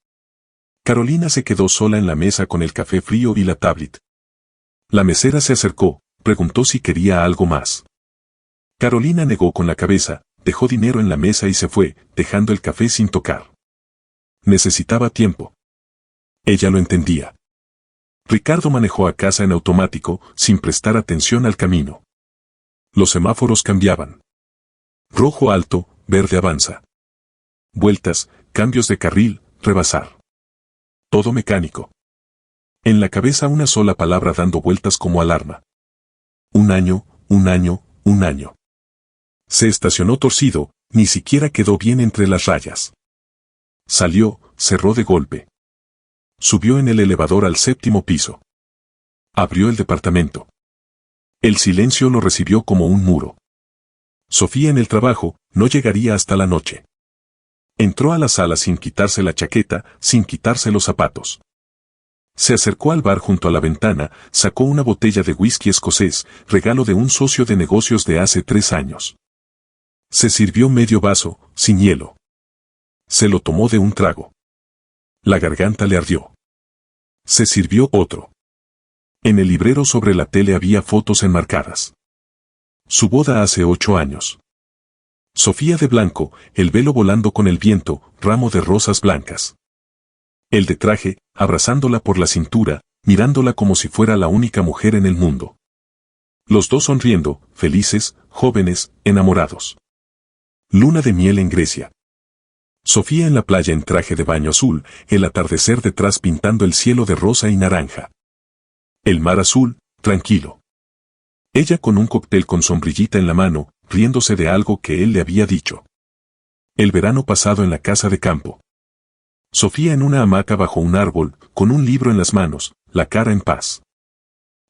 Carolina se quedó sola en la mesa con el café frío y la tablet. La mesera se acercó, preguntó si quería algo más. Carolina negó con la cabeza, dejó dinero en la mesa y se fue, dejando el café sin tocar. Necesitaba tiempo. Ella lo entendía. Ricardo manejó a casa en automático, sin prestar atención al camino. Los semáforos cambiaban. Rojo alto, verde avanza. Vueltas, cambios de carril, rebasar. Todo mecánico. En la cabeza una sola palabra dando vueltas como alarma. 1 año, 1 año, un año. Se estacionó torcido, ni siquiera quedó bien entre las rayas. Salió, cerró de golpe. Subió en el elevador al 7º piso. Abrió el departamento. El silencio lo recibió como un muro. Sofía en el trabajo no llegaría hasta la noche. Entró a la sala sin quitarse la chaqueta, sin quitarse los zapatos. Se acercó al bar junto a la ventana, sacó una botella de whisky escocés, regalo de un socio de negocios de hace 3 años. Se sirvió medio vaso, sin hielo. Se lo tomó de un trago. La garganta le ardió. Se sirvió otro. En el librero sobre la tele había fotos enmarcadas. Su boda hace 8 años. Sofía de blanco, el velo volando con el viento, ramo de rosas blancas. Él de traje, abrazándola por la cintura, mirándola como si fuera la única mujer en el mundo. Los dos sonriendo, felices, jóvenes, enamorados. Luna de miel en Grecia. Sofía en la playa en traje de baño azul, el atardecer detrás pintando el cielo de rosa y naranja. El mar azul, tranquilo. Ella con un cóctel con sombrillita en la mano, riéndose de algo que él le había dicho. El verano pasado en la casa de campo. Sofía en una hamaca bajo un árbol, con un libro en las manos, la cara en paz.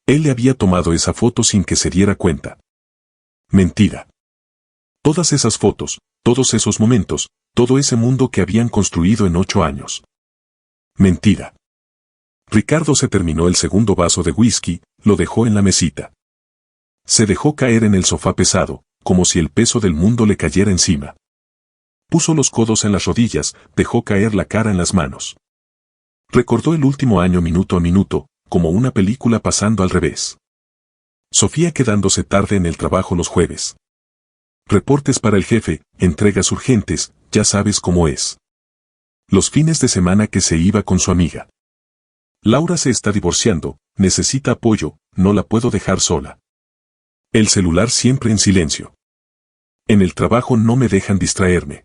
Él le había tomado esa foto sin que se diera cuenta. Mentira. Todas esas fotos, todos esos momentos, todo ese mundo que habían construido en 8 años. Mentira. Ricardo se terminó el segundo vaso de whisky, lo dejó en la mesita. Se dejó caer en el sofá pesado, como si el peso del mundo le cayera encima. Puso los codos en las rodillas, dejó caer la cara en las manos. Recordó el último año minuto a minuto, como una película pasando al revés. Sofía quedándose tarde en el trabajo los jueves. Reportes para el jefe, entregas urgentes, ya sabes cómo es. Los fines de semana que se iba con su amiga. Laura se está divorciando, necesita apoyo, no la puedo dejar sola. El celular siempre en silencio. En el trabajo no me dejan distraerme.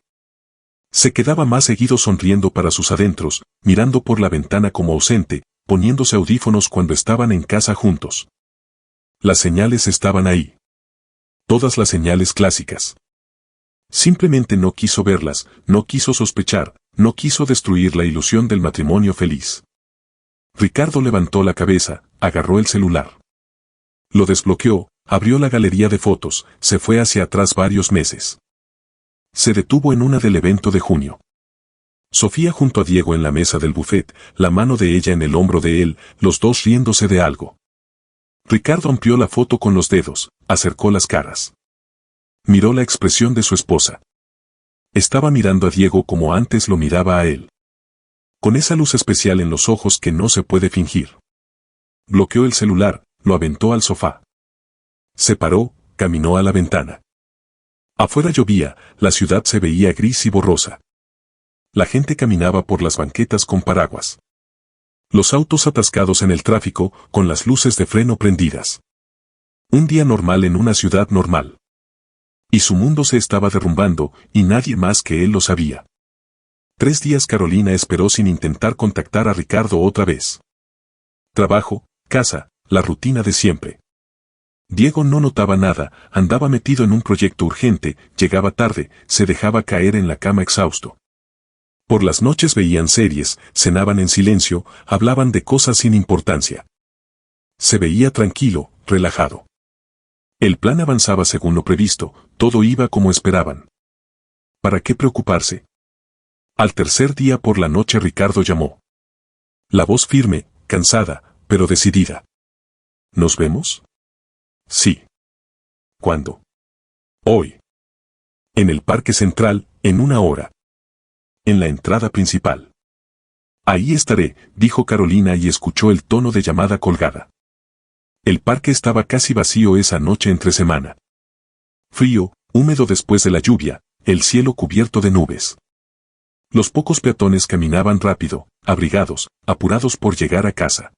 Se quedaba más seguido sonriendo para sus adentros, mirando por la ventana como ausente, poniéndose audífonos cuando estaban en casa juntos. Las señales estaban ahí. Todas las señales clásicas. Simplemente no quiso verlas, no quiso sospechar, no quiso destruir la ilusión del matrimonio feliz. Ricardo levantó la cabeza, agarró el celular. Lo desbloqueó, abrió la galería de fotos, se fue hacia atrás varios meses. Se detuvo en una del evento de junio. Sofía junto a Diego en la mesa del buffet, la mano de ella en el hombro de él, los dos riéndose de algo. Ricardo amplió la foto con los dedos, acercó las caras. Miró la expresión de su esposa. Estaba mirando a Diego como antes lo miraba a él. Con esa luz especial en los ojos que no se puede fingir. Bloqueó el celular, lo aventó al sofá. Se paró, caminó a la ventana. Afuera llovía, la ciudad se veía gris y borrosa. La gente caminaba por las banquetas con paraguas. Los autos atascados en el tráfico, con las luces de freno prendidas. Un día normal en una ciudad normal. Y su mundo se estaba derrumbando, y nadie más que él lo sabía. 3 días Carolina esperó sin intentar contactar a Ricardo otra vez. Trabajo, casa, la rutina de siempre. Diego no notaba nada, andaba metido en un proyecto urgente, llegaba tarde, se dejaba caer en la cama exhausto. Por las noches veían series, cenaban en silencio, hablaban de cosas sin importancia. Se veía tranquilo, relajado. El plan avanzaba según lo previsto, todo iba como esperaban. ¿Para qué preocuparse? Al tercer día por la noche Ricardo llamó. La voz firme, cansada, pero decidida. ¿Nos vemos? Sí. ¿Cuándo? Hoy. En el Parque Central, en 1 hora. En la entrada principal. Ahí estaré, dijo Carolina y escuchó el tono de llamada colgada. El parque estaba casi vacío esa noche entre semana. Frío, húmedo después de la lluvia, el cielo cubierto de nubes. Los pocos peatones caminaban rápido, abrigados, apurados por llegar a casa.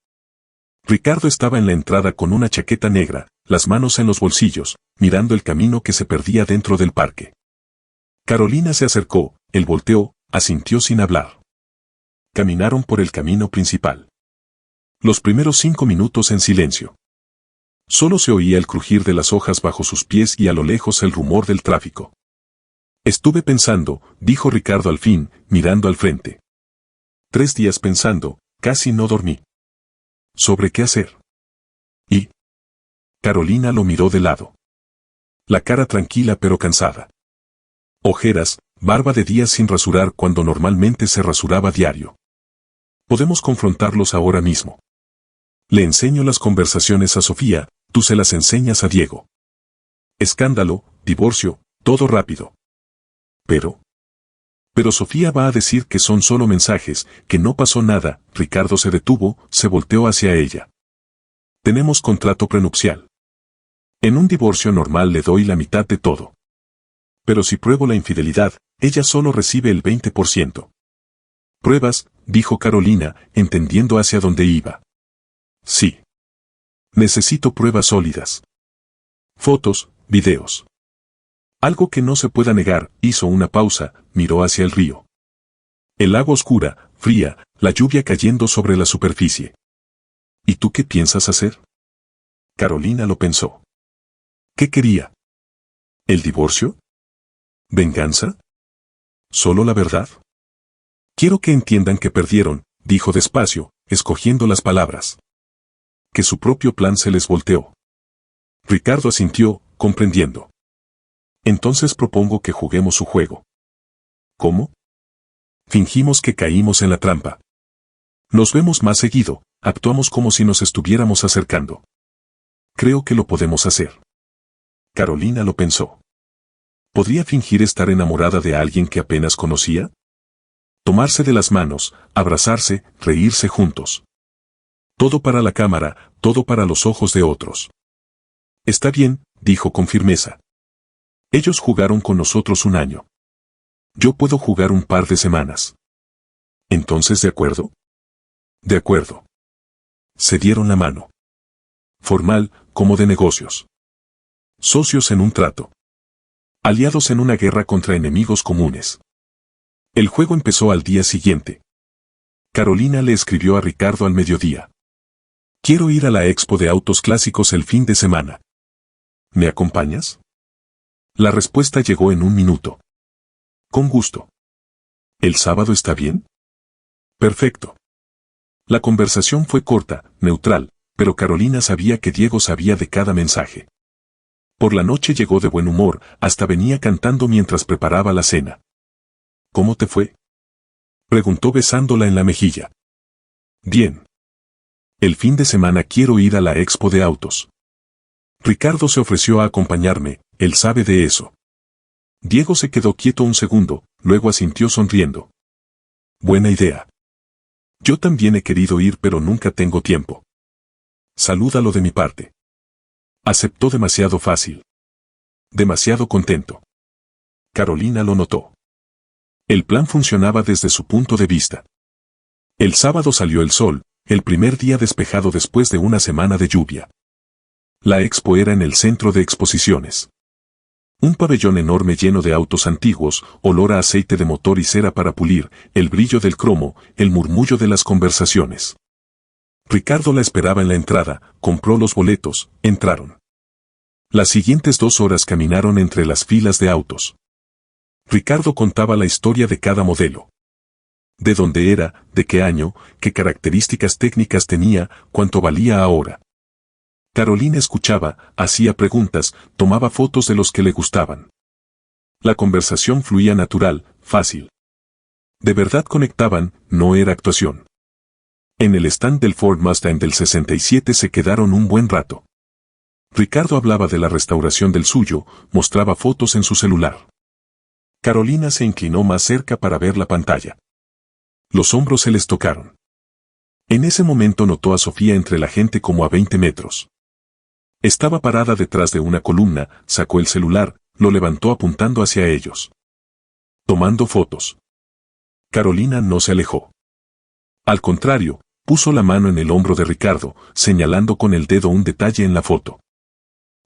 Ricardo estaba en la entrada con una chaqueta negra, las manos en los bolsillos, mirando el camino que se perdía dentro del parque. Carolina se acercó, él volteó, asintió sin hablar. Caminaron por el camino principal. Los primeros 5 minutos en silencio. Solo se oía el crujir de las hojas bajo sus pies y a lo lejos el rumor del tráfico. Estuve pensando, dijo Ricardo al fin, mirando al frente. 3 días pensando, casi no dormí. ¿Sobre qué hacer? ¿Y? Carolina lo miró de lado. La cara tranquila pero cansada. Ojeras, barba de días sin rasurar cuando normalmente se rasuraba diario. Podemos confrontarlos ahora mismo. Le enseño las conversaciones a Sofía, tú se las enseñas a Diego. Escándalo, divorcio, todo rápido. Pero Sofía va a decir que son solo mensajes, que no pasó nada. Ricardo se detuvo, se volteó hacia ella. Tenemos contrato prenupcial. En un divorcio normal le doy la mitad de todo. Pero si pruebo la infidelidad, ella solo recibe el 20%. Pruebas, dijo Carolina, entendiendo hacia dónde iba. Sí. Necesito pruebas sólidas. Fotos, videos. Algo que no se pueda negar. Hizo una pausa, miró hacia el río. El agua oscura, fría, la lluvia cayendo sobre la superficie. ¿Y tú qué piensas hacer? Carolina lo pensó. ¿Qué quería? ¿El divorcio? ¿Venganza? ¿Solo la verdad? Quiero que entiendan que perdieron, dijo despacio, escogiendo las palabras. Que su propio plan se les volteó. Ricardo asintió, comprendiendo. Entonces propongo que juguemos su juego. ¿Cómo? Fingimos que caímos en la trampa. Nos vemos más seguido, actuamos como si nos estuviéramos acercando. Creo que lo podemos hacer. Carolina lo pensó. ¿Podría fingir estar enamorada de alguien que apenas conocía? Tomarse de las manos, abrazarse, reírse juntos. Todo para la cámara, todo para los ojos de otros. Está bien, dijo con firmeza. Ellos jugaron con nosotros 1 año. Yo puedo jugar un par de semanas. ¿Entonces de acuerdo? De acuerdo. Se dieron la mano. Formal, como de negocios. Socios en un trato. Aliados en una guerra contra enemigos comunes. El juego empezó al día siguiente. Carolina le escribió a Ricardo al mediodía. Quiero ir a la expo de autos clásicos el fin de semana. ¿Me acompañas? La respuesta llegó en 1 minuto. Con gusto. ¿El sábado está bien? Perfecto. La conversación fue corta, neutral, pero Carolina sabía que Diego sabía de cada mensaje. Por la noche llegó de buen humor, hasta venía cantando mientras preparaba la cena. ¿Cómo te fue? Preguntó besándola en la mejilla. Bien. El fin de semana quiero ir a la expo de autos. Ricardo se ofreció a acompañarme, él sabe de eso. Diego se quedó quieto un segundo, luego asintió sonriendo. Buena idea. Yo también he querido ir pero nunca tengo tiempo. Salúdalo de mi parte. Aceptó demasiado fácil. Demasiado contento. Carolina lo notó. El plan funcionaba desde su punto de vista. El sábado salió el sol, el primer día despejado después de una semana de lluvia. La expo era en el centro de exposiciones. Un pabellón enorme lleno de autos antiguos, olor a aceite de motor y cera para pulir, el brillo del cromo, el murmullo de las conversaciones. Ricardo la esperaba en la entrada, compró los boletos, entraron. Las siguientes 2 horas caminaron entre las filas de autos. Ricardo contaba la historia de cada modelo. De dónde era, de qué año, qué características técnicas tenía, cuánto valía ahora. Carolina escuchaba, hacía preguntas, tomaba fotos de los que le gustaban. La conversación fluía natural, fácil. De verdad conectaban, no era actuación. En el stand del Ford Mustang del 67 se quedaron un buen rato. Ricardo hablaba de la restauración del suyo, mostraba fotos en su celular. Carolina se inclinó más cerca para ver la pantalla. Los hombros se les tocaron. En ese momento notó a Sofía entre la gente como a 20 metros. Estaba parada detrás de una columna, sacó el celular, lo levantó apuntando hacia ellos. Tomando fotos. Carolina no se alejó. Al contrario, puso la mano en el hombro de Ricardo, señalando con el dedo un detalle en la foto.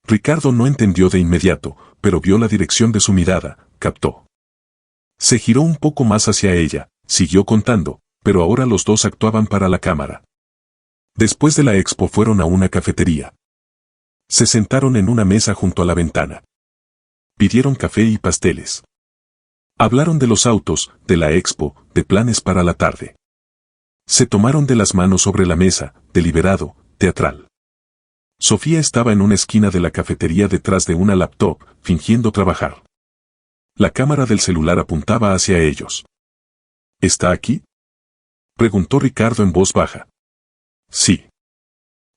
Ricardo no entendió de inmediato, pero vio la dirección de su mirada, captó. Se giró un poco más hacia ella, siguió contando, pero ahora los dos actuaban para la cámara. Después de la expo fueron a una cafetería. Se sentaron en una mesa junto a la ventana. Pidieron café y pasteles. Hablaron de los autos, de la expo, de planes para la tarde. Se tomaron de las manos sobre la mesa, deliberado, teatral. Sofía estaba en una esquina de la cafetería detrás de una laptop, fingiendo trabajar. La cámara del celular apuntaba hacia ellos. ¿Está aquí?, preguntó Ricardo en voz baja. Sí.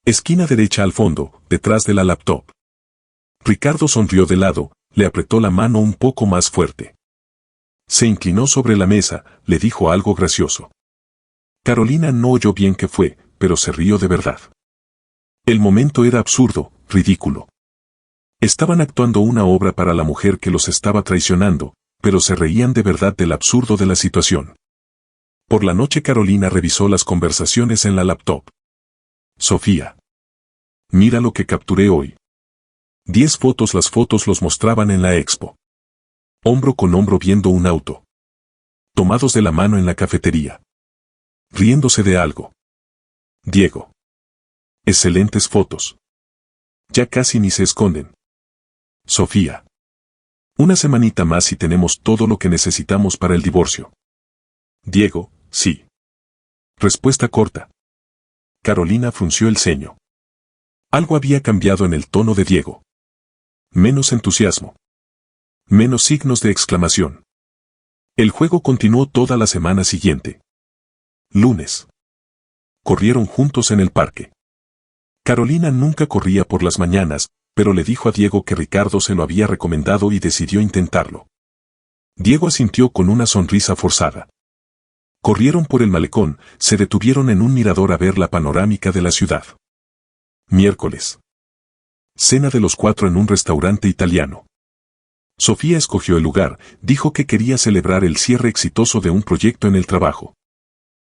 Esquina derecha al fondo, detrás de la laptop. Ricardo sonrió de lado, le apretó la mano un poco más fuerte. Se inclinó sobre la mesa, le dijo algo gracioso. Carolina no oyó bien qué fue, pero se rió de verdad. El momento era absurdo, ridículo. Estaban actuando una obra para la mujer que los estaba traicionando, pero se reían de verdad del absurdo de la situación. Por la noche Carolina revisó las conversaciones en la laptop. Sofía. Mira lo que capturé hoy. 10 fotos. Las fotos los mostraban en la expo. Hombro con hombro viendo un auto. Tomados de la mano en la cafetería. Riéndose de algo. Diego. Excelentes fotos. Ya casi ni se esconden. Sofía. Una semanita más y tenemos todo lo que necesitamos para el divorcio. Diego, sí. Respuesta corta. Carolina frunció el ceño. Algo había cambiado en el tono de Diego. Menos entusiasmo. Menos signos de exclamación. El juego continuó toda la semana siguiente. Lunes. Corrieron juntos en el parque. Carolina nunca corría por las mañanas, pero le dijo a Diego que Ricardo se lo había recomendado y decidió intentarlo. Diego asintió con una sonrisa forzada. Corrieron por el malecón, se detuvieron en un mirador a ver la panorámica de la ciudad. Miércoles. Cena de los 4 en un restaurante italiano. Sofía escogió el lugar, dijo que quería celebrar el cierre exitoso de un proyecto en el trabajo.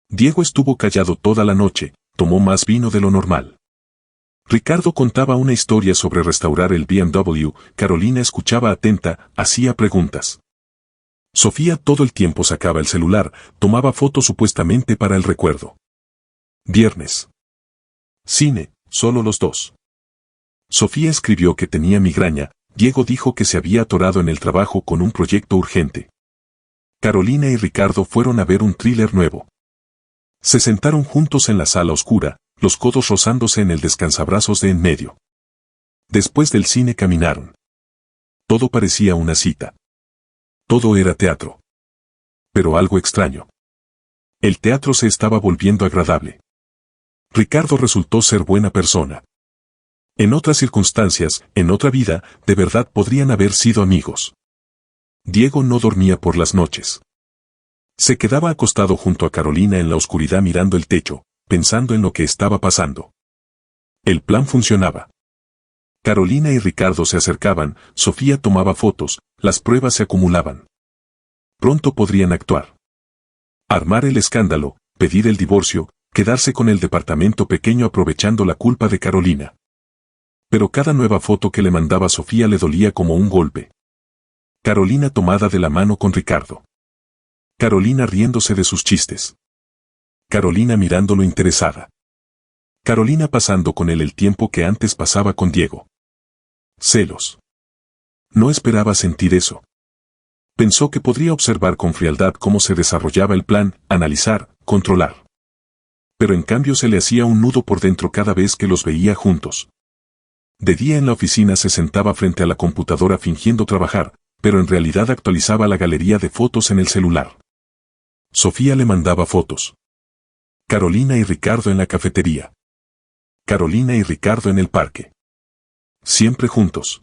Diego estuvo callado toda la noche, tomó más vino de lo normal. Ricardo contaba una historia sobre restaurar el BMW, Carolina escuchaba atenta, hacía preguntas. Sofía todo el tiempo sacaba el celular, tomaba fotos supuestamente para el recuerdo. Viernes. Cine, solo los dos. Sofía escribió que tenía migraña, Diego dijo que se había atorado en el trabajo con un proyecto urgente. Carolina y Ricardo fueron a ver un thriller nuevo. Se sentaron juntos en la sala oscura, los codos rozándose en el descansabrazos de en medio. Después del cine caminaron. Todo parecía una cita. Todo era teatro. Pero algo extraño. El teatro se estaba volviendo agradable. Ricardo resultó ser buena persona. En otras circunstancias, en otra vida, de verdad podrían haber sido amigos. Diego no dormía por las noches. Se quedaba acostado junto a Carolina en la oscuridad mirando el techo, pensando en lo que estaba pasando. El plan funcionaba. Carolina y Ricardo se acercaban, Sofía tomaba fotos, las pruebas se acumulaban. Pronto podrían actuar. Armar el escándalo, pedir el divorcio, quedarse con el departamento pequeño aprovechando la culpa de Carolina. Pero cada nueva foto que le mandaba Sofía le dolía como un golpe. Carolina tomada de la mano con Ricardo. Carolina riéndose de sus chistes. Carolina mirándolo interesada. Carolina pasando con él el tiempo que antes pasaba con Diego. Celos. No esperaba sentir eso. Pensó que podría observar con frialdad cómo se desarrollaba el plan, analizar, controlar. Pero en cambio se le hacía un nudo por dentro cada vez que los veía juntos. De día en la oficina se sentaba frente a la computadora fingiendo trabajar, pero en realidad actualizaba la galería de fotos en el celular. Sofía le mandaba fotos. Carolina y Ricardo en la cafetería. Carolina y Ricardo en el parque. Siempre juntos.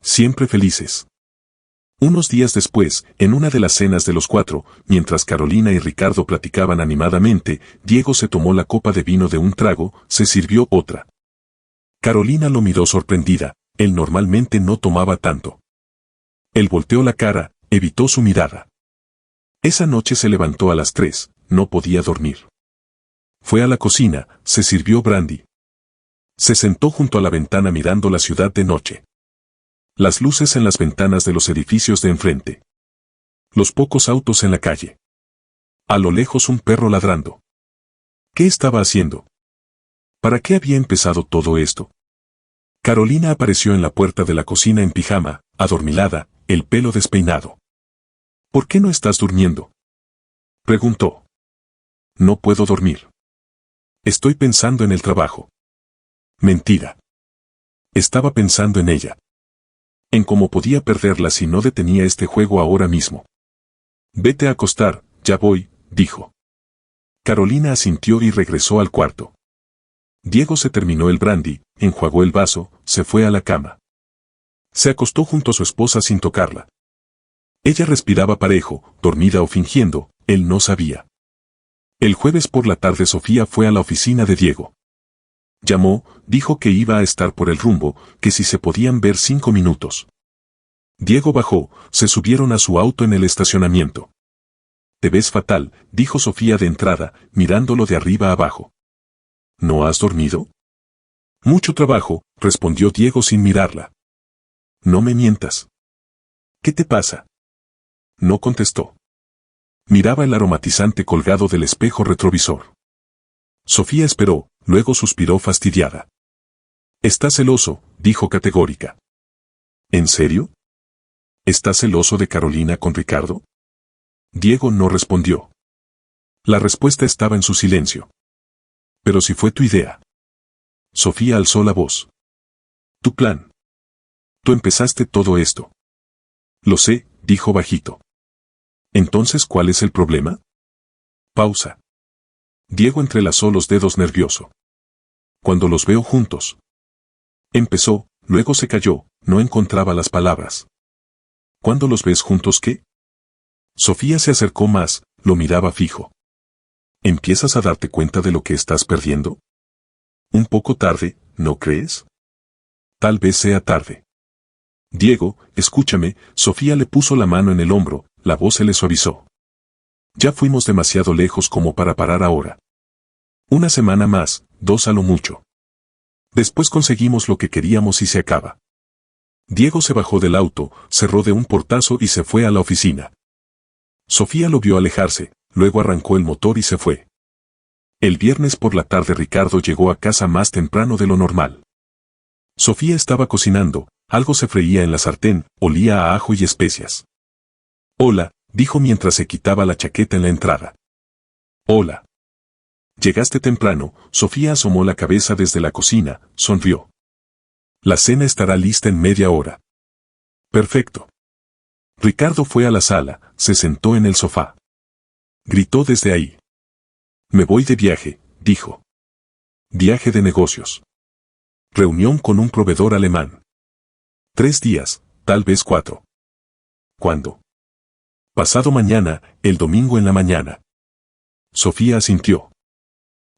Siempre felices. Unos días después, en una de las cenas de los 4, mientras Carolina y Ricardo platicaban animadamente, Diego se tomó la copa de vino de un trago, se sirvió otra. Carolina lo miró sorprendida, él normalmente no tomaba tanto. Él volteó la cara, evitó su mirada. Esa noche se levantó a las 3, no podía dormir. Fue a la cocina, se sirvió brandy. Se sentó junto a la ventana mirando la ciudad de noche. Las luces en las ventanas de los edificios de enfrente. Los pocos autos en la calle. A lo lejos un perro ladrando. ¿Qué estaba haciendo? ¿Para qué había empezado todo esto? Carolina apareció en la puerta de la cocina en pijama, adormilada, el pelo despeinado. ¿Por qué no estás durmiendo?, preguntó. No puedo dormir. Estoy pensando en el trabajo. Mentira. Estaba pensando en ella. En cómo podía perderla si no detenía este juego ahora mismo. Vete a acostar, ya voy, dijo. Carolina asintió y regresó al cuarto. Diego se terminó el brandy, enjuagó el vaso, se fue a la cama. Se acostó junto a su esposa sin tocarla. Ella respiraba parejo, dormida o fingiendo, él no sabía. El jueves por la tarde Sofía fue a la oficina de Diego. Llamó, dijo que iba a estar por el rumbo, que si se podían ver 5 minutos. Diego bajó, se subieron a su auto en el estacionamiento. Te ves fatal, dijo Sofía de entrada, mirándolo de arriba abajo. ¿No has dormido? Mucho trabajo, respondió Diego sin mirarla. No me mientas. ¿Qué te pasa? No contestó. Miraba el aromatizante colgado del espejo retrovisor. Sofía esperó, luego suspiró fastidiada. «Estás celoso», dijo categórica. ¿En serio? ¿Estás celoso de Carolina con Ricardo? Diego no respondió. La respuesta estaba en su silencio. Pero si fue tu idea. Sofía alzó la voz. Tu plan. Tú empezaste todo esto. Lo sé, dijo bajito. Entonces, ¿cuál es el problema? Pausa. Diego entrelazó los dedos nervioso. Cuando los veo juntos. Empezó, luego se calló, no encontraba las palabras. ¿Cuándo los ves juntos qué? Sofía se acercó más, lo miraba fijo. ¿Empiezas a darte cuenta de lo que estás perdiendo? Un poco tarde, ¿no crees? Tal vez sea tarde. Diego, escúchame, Sofía le puso la mano en el hombro, la voz se le suavizó. Ya fuimos demasiado lejos como para parar ahora. Una semana más, 2 a lo mucho. Después conseguimos lo que queríamos y se acaba. Diego se bajó del auto, cerró de un portazo y se fue a la oficina. Sofía lo vio alejarse, luego arrancó el motor y se fue. El viernes por la tarde Ricardo llegó a casa más temprano de lo normal. Sofía estaba cocinando, algo se freía en la sartén, olía a ajo y especias. Hola, dijo mientras se quitaba la chaqueta en la entrada. Hola. Llegaste temprano, Sofía asomó la cabeza desde la cocina, sonrió. La cena estará lista en media hora. Perfecto. Ricardo fue a la sala, se sentó en el sofá. Gritó desde ahí. Me voy de viaje, dijo. Viaje de negocios. Reunión con un proveedor alemán. 3 días, tal vez 4. ¿Cuándo? Pasado mañana, el domingo en la mañana. Sofía asintió.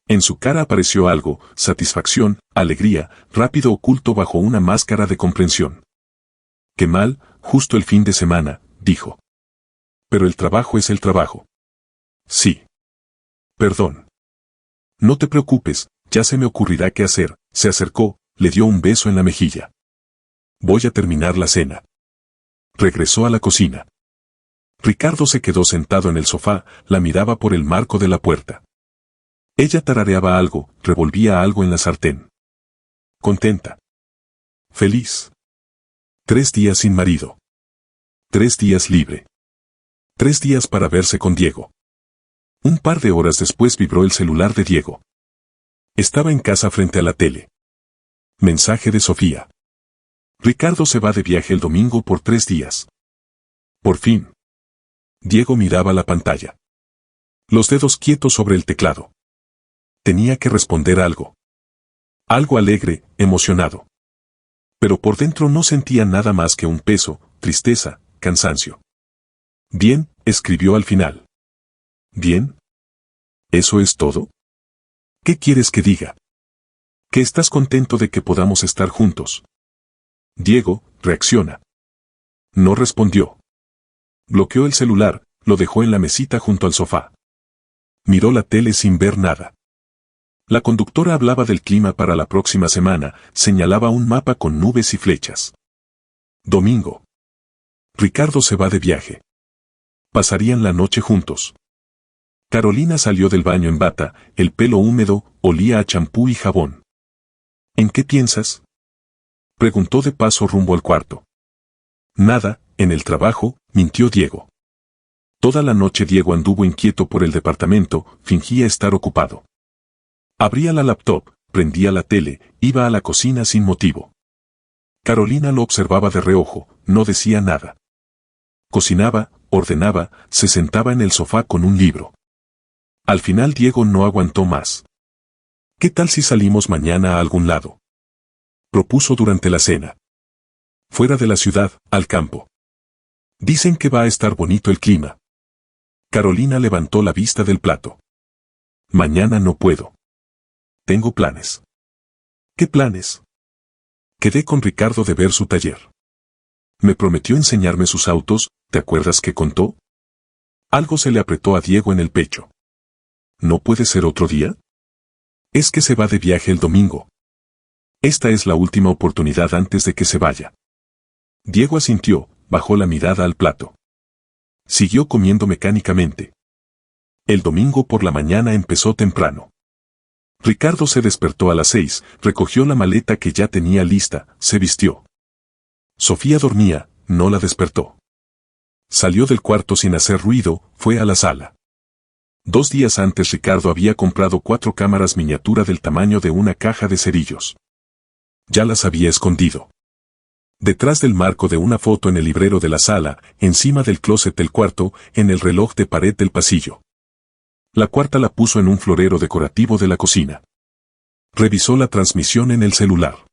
En su cara apareció algo, satisfacción, alegría, rápido oculto bajo una máscara de comprensión. Qué mal, justo el fin de semana, dijo. Pero el trabajo es el trabajo. Sí. Perdón. No te preocupes, ya se me ocurrirá qué hacer, se acercó, le dio un beso en la mejilla. Voy a terminar la cena. Regresó a la cocina. Ricardo se quedó sentado en el sofá, la miraba por el marco de la puerta. Ella tarareaba algo, revolvía algo en la sartén. Contenta. Feliz. 3 días sin marido. 3 días libre. 3 días para verse con Diego. Un par de horas después vibró el celular de Diego. Estaba en casa frente a la tele. Mensaje de Sofía. Ricardo se va de viaje el domingo por 3 días. Por fin. Diego miraba la pantalla. Los dedos quietos sobre el teclado. Tenía que responder algo. Algo alegre, emocionado. Pero por dentro no sentía nada más que un peso, tristeza, cansancio. Bien, escribió al final. Bien. ¿Eso es todo? ¿Qué quieres que diga? Que estás contento de que podamos estar juntos. Diego, reacciona. No respondió. Bloqueó el celular, lo dejó en la mesita junto al sofá. Miró la tele sin ver nada. La conductora hablaba del clima para la próxima semana, señalaba un mapa con nubes y flechas. Domingo. Ricardo se va de viaje. Pasarían la noche juntos. Carolina salió del baño en bata, el pelo húmedo, olía a champú y jabón. ¿En qué piensas? Preguntó de paso rumbo al cuarto. Nada, en el trabajo, mintió Diego. Toda la noche Diego anduvo inquieto por el departamento, fingía estar ocupado. Abría la laptop, prendía la tele, iba a la cocina sin motivo. Carolina lo observaba de reojo, no decía nada. Cocinaba, ordenaba, se sentaba en el sofá con un libro. Al final Diego no aguantó más. ¿Qué tal si salimos mañana a algún lado?, propuso durante la cena. Fuera de la ciudad, al campo. Dicen que va a estar bonito el clima. Carolina levantó la vista del plato. Mañana no puedo. Tengo planes. ¿Qué planes? Quedé con Ricardo de ver su taller. Me prometió enseñarme sus autos, ¿te acuerdas que contó? Algo se le apretó a Diego en el pecho. ¿No puede ser otro día? Es que se va de viaje el domingo. Esta es la última oportunidad antes de que se vaya. Diego asintió, bajó la mirada al plato. Siguió comiendo mecánicamente. El domingo por la mañana empezó temprano. Ricardo se despertó a las 6, recogió la maleta que ya tenía lista, se vistió. Sofía dormía, no la despertó. Salió del cuarto sin hacer ruido, fue a la sala. 2 días antes Ricardo había comprado 4 cámaras miniatura del tamaño de una caja de cerillos. Ya las había escondido. Detrás del marco de una foto en el librero de la sala, encima del closet del cuarto, en el reloj de pared del pasillo. La cuarta la puso en un florero decorativo de la cocina. Revisó la transmisión en el celular.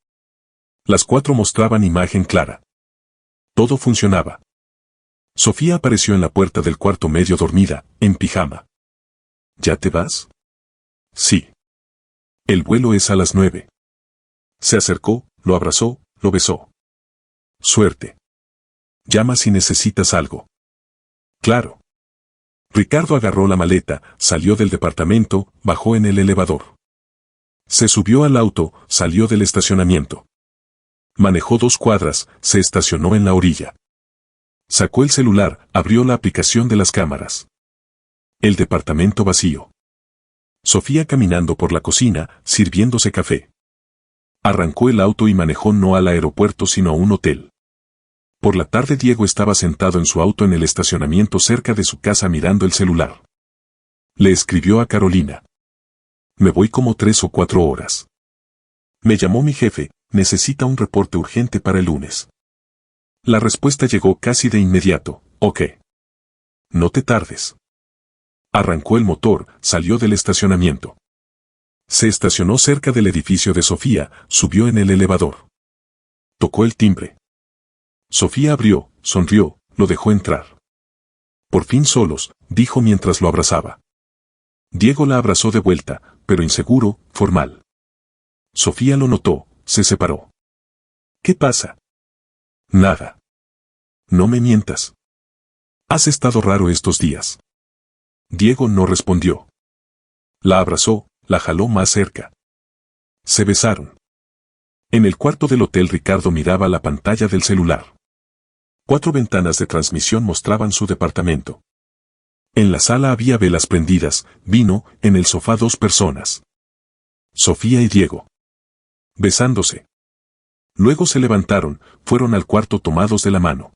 Las 4 mostraban imagen clara. Todo funcionaba. Sofía apareció en la puerta del cuarto medio dormida, en pijama. ¿Ya te vas? Sí. El vuelo es a las 9. Se acercó, lo abrazó, lo besó. Suerte. Llama si necesitas algo. Claro. Ricardo agarró la maleta, salió del departamento, bajó en el elevador. Se subió al auto, salió del estacionamiento. Manejó 2 cuadras, se estacionó en la orilla. Sacó el celular, abrió la aplicación de las cámaras. El departamento vacío. Sofía caminando por la cocina, sirviéndose café. Arrancó el auto y manejó no al aeropuerto sino a un hotel. Por la tarde Diego estaba sentado en su auto en el estacionamiento cerca de su casa mirando el celular. Le escribió a Carolina. Me voy como 3 o 4 horas. Me llamó mi jefe, necesita un reporte urgente para el lunes. La respuesta llegó casi de inmediato, ok. No te tardes. Arrancó el motor, salió del estacionamiento. Se estacionó cerca del edificio de Sofía, subió en el elevador. Tocó el timbre. Sofía abrió, sonrió, lo dejó entrar. Por fin solos, dijo mientras lo abrazaba. Diego la abrazó de vuelta, pero inseguro, formal. Sofía lo notó, se separó. ¿Qué pasa? Nada. No me mientas. Has estado raro estos días. Diego no respondió. La abrazó, la jaló más cerca. Se besaron. En el cuarto del hotel Ricardo miraba la pantalla del celular. 4 ventanas de transmisión mostraban su departamento. En la sala había velas prendidas, vino, en el sofá 2 personas. Sofía y Diego. Besándose. Luego se levantaron, fueron al cuarto tomados de la mano.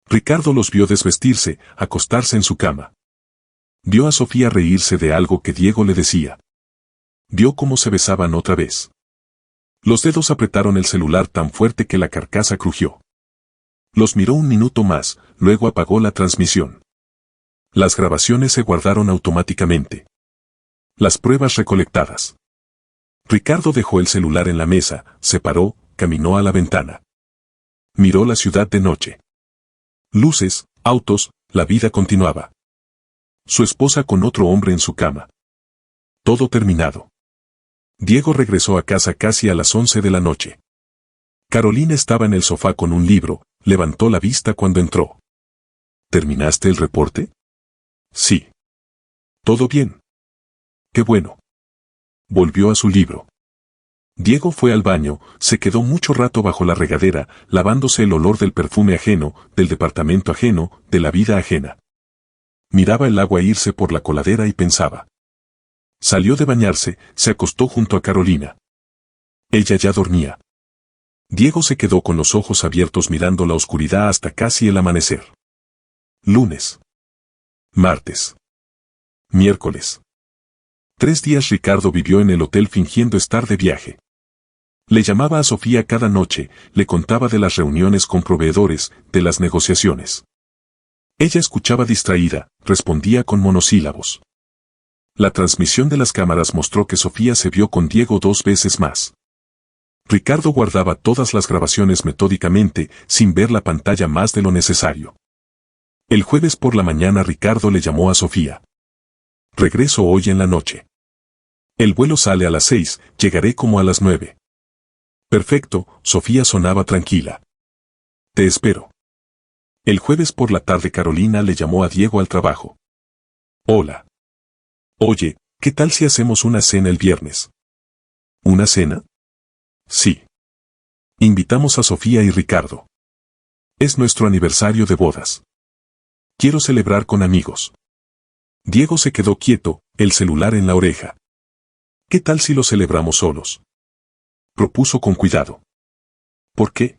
Ricardo los vio desvestirse, acostarse en su cama. Vio a Sofía reírse de algo que Diego le decía. Vio cómo se besaban otra vez. Los dedos apretaron el celular tan fuerte que la carcasa crujió. Los miró un minuto más, luego apagó la transmisión. Las grabaciones se guardaron automáticamente. Las pruebas recolectadas. Ricardo dejó el celular en la mesa, se paró, caminó a la ventana. Miró la ciudad de noche. Luces, autos, la vida continuaba. Su esposa con otro hombre en su cama. Todo terminado. Diego regresó a casa casi a las 11 de la noche. Carolina estaba en el sofá con un libro, levantó la vista cuando entró. ¿Terminaste el reporte? Sí. ¿Todo bien? Qué bueno. Volvió a su libro. Diego fue al baño, se quedó mucho rato bajo la regadera, lavándose el olor del perfume ajeno, del departamento ajeno, de la vida ajena. Miraba el agua irse por la coladera y pensaba. Salió de bañarse, se acostó junto a Carolina. Ella ya dormía. Diego se quedó con los ojos abiertos mirando la oscuridad hasta casi el amanecer. Lunes. Martes. Miércoles. 3 días Ricardo vivió en el hotel fingiendo estar de viaje. Le llamaba a Sofía cada noche, le contaba de las reuniones con proveedores, de las negociaciones. Ella escuchaba distraída, respondía con monosílabos. La transmisión de las cámaras mostró que Sofía se vio con Diego 2 veces más. Ricardo guardaba todas las grabaciones metódicamente, sin ver la pantalla más de lo necesario. El jueves por la mañana Ricardo le llamó a Sofía. Regreso hoy en la noche. El vuelo sale a las 6, llegaré como a las 9. Perfecto, Sofía sonaba tranquila. Te espero. El jueves por la tarde Carolina le llamó a Diego al trabajo. Hola. Oye, ¿qué tal si hacemos una cena el viernes? ¿Una cena? Sí. Invitamos a Sofía y Ricardo. Es nuestro aniversario de bodas. Quiero celebrar con amigos. Diego se quedó quieto, el celular en la oreja. ¿Qué tal si lo celebramos solos? Propuso con cuidado. ¿Por qué?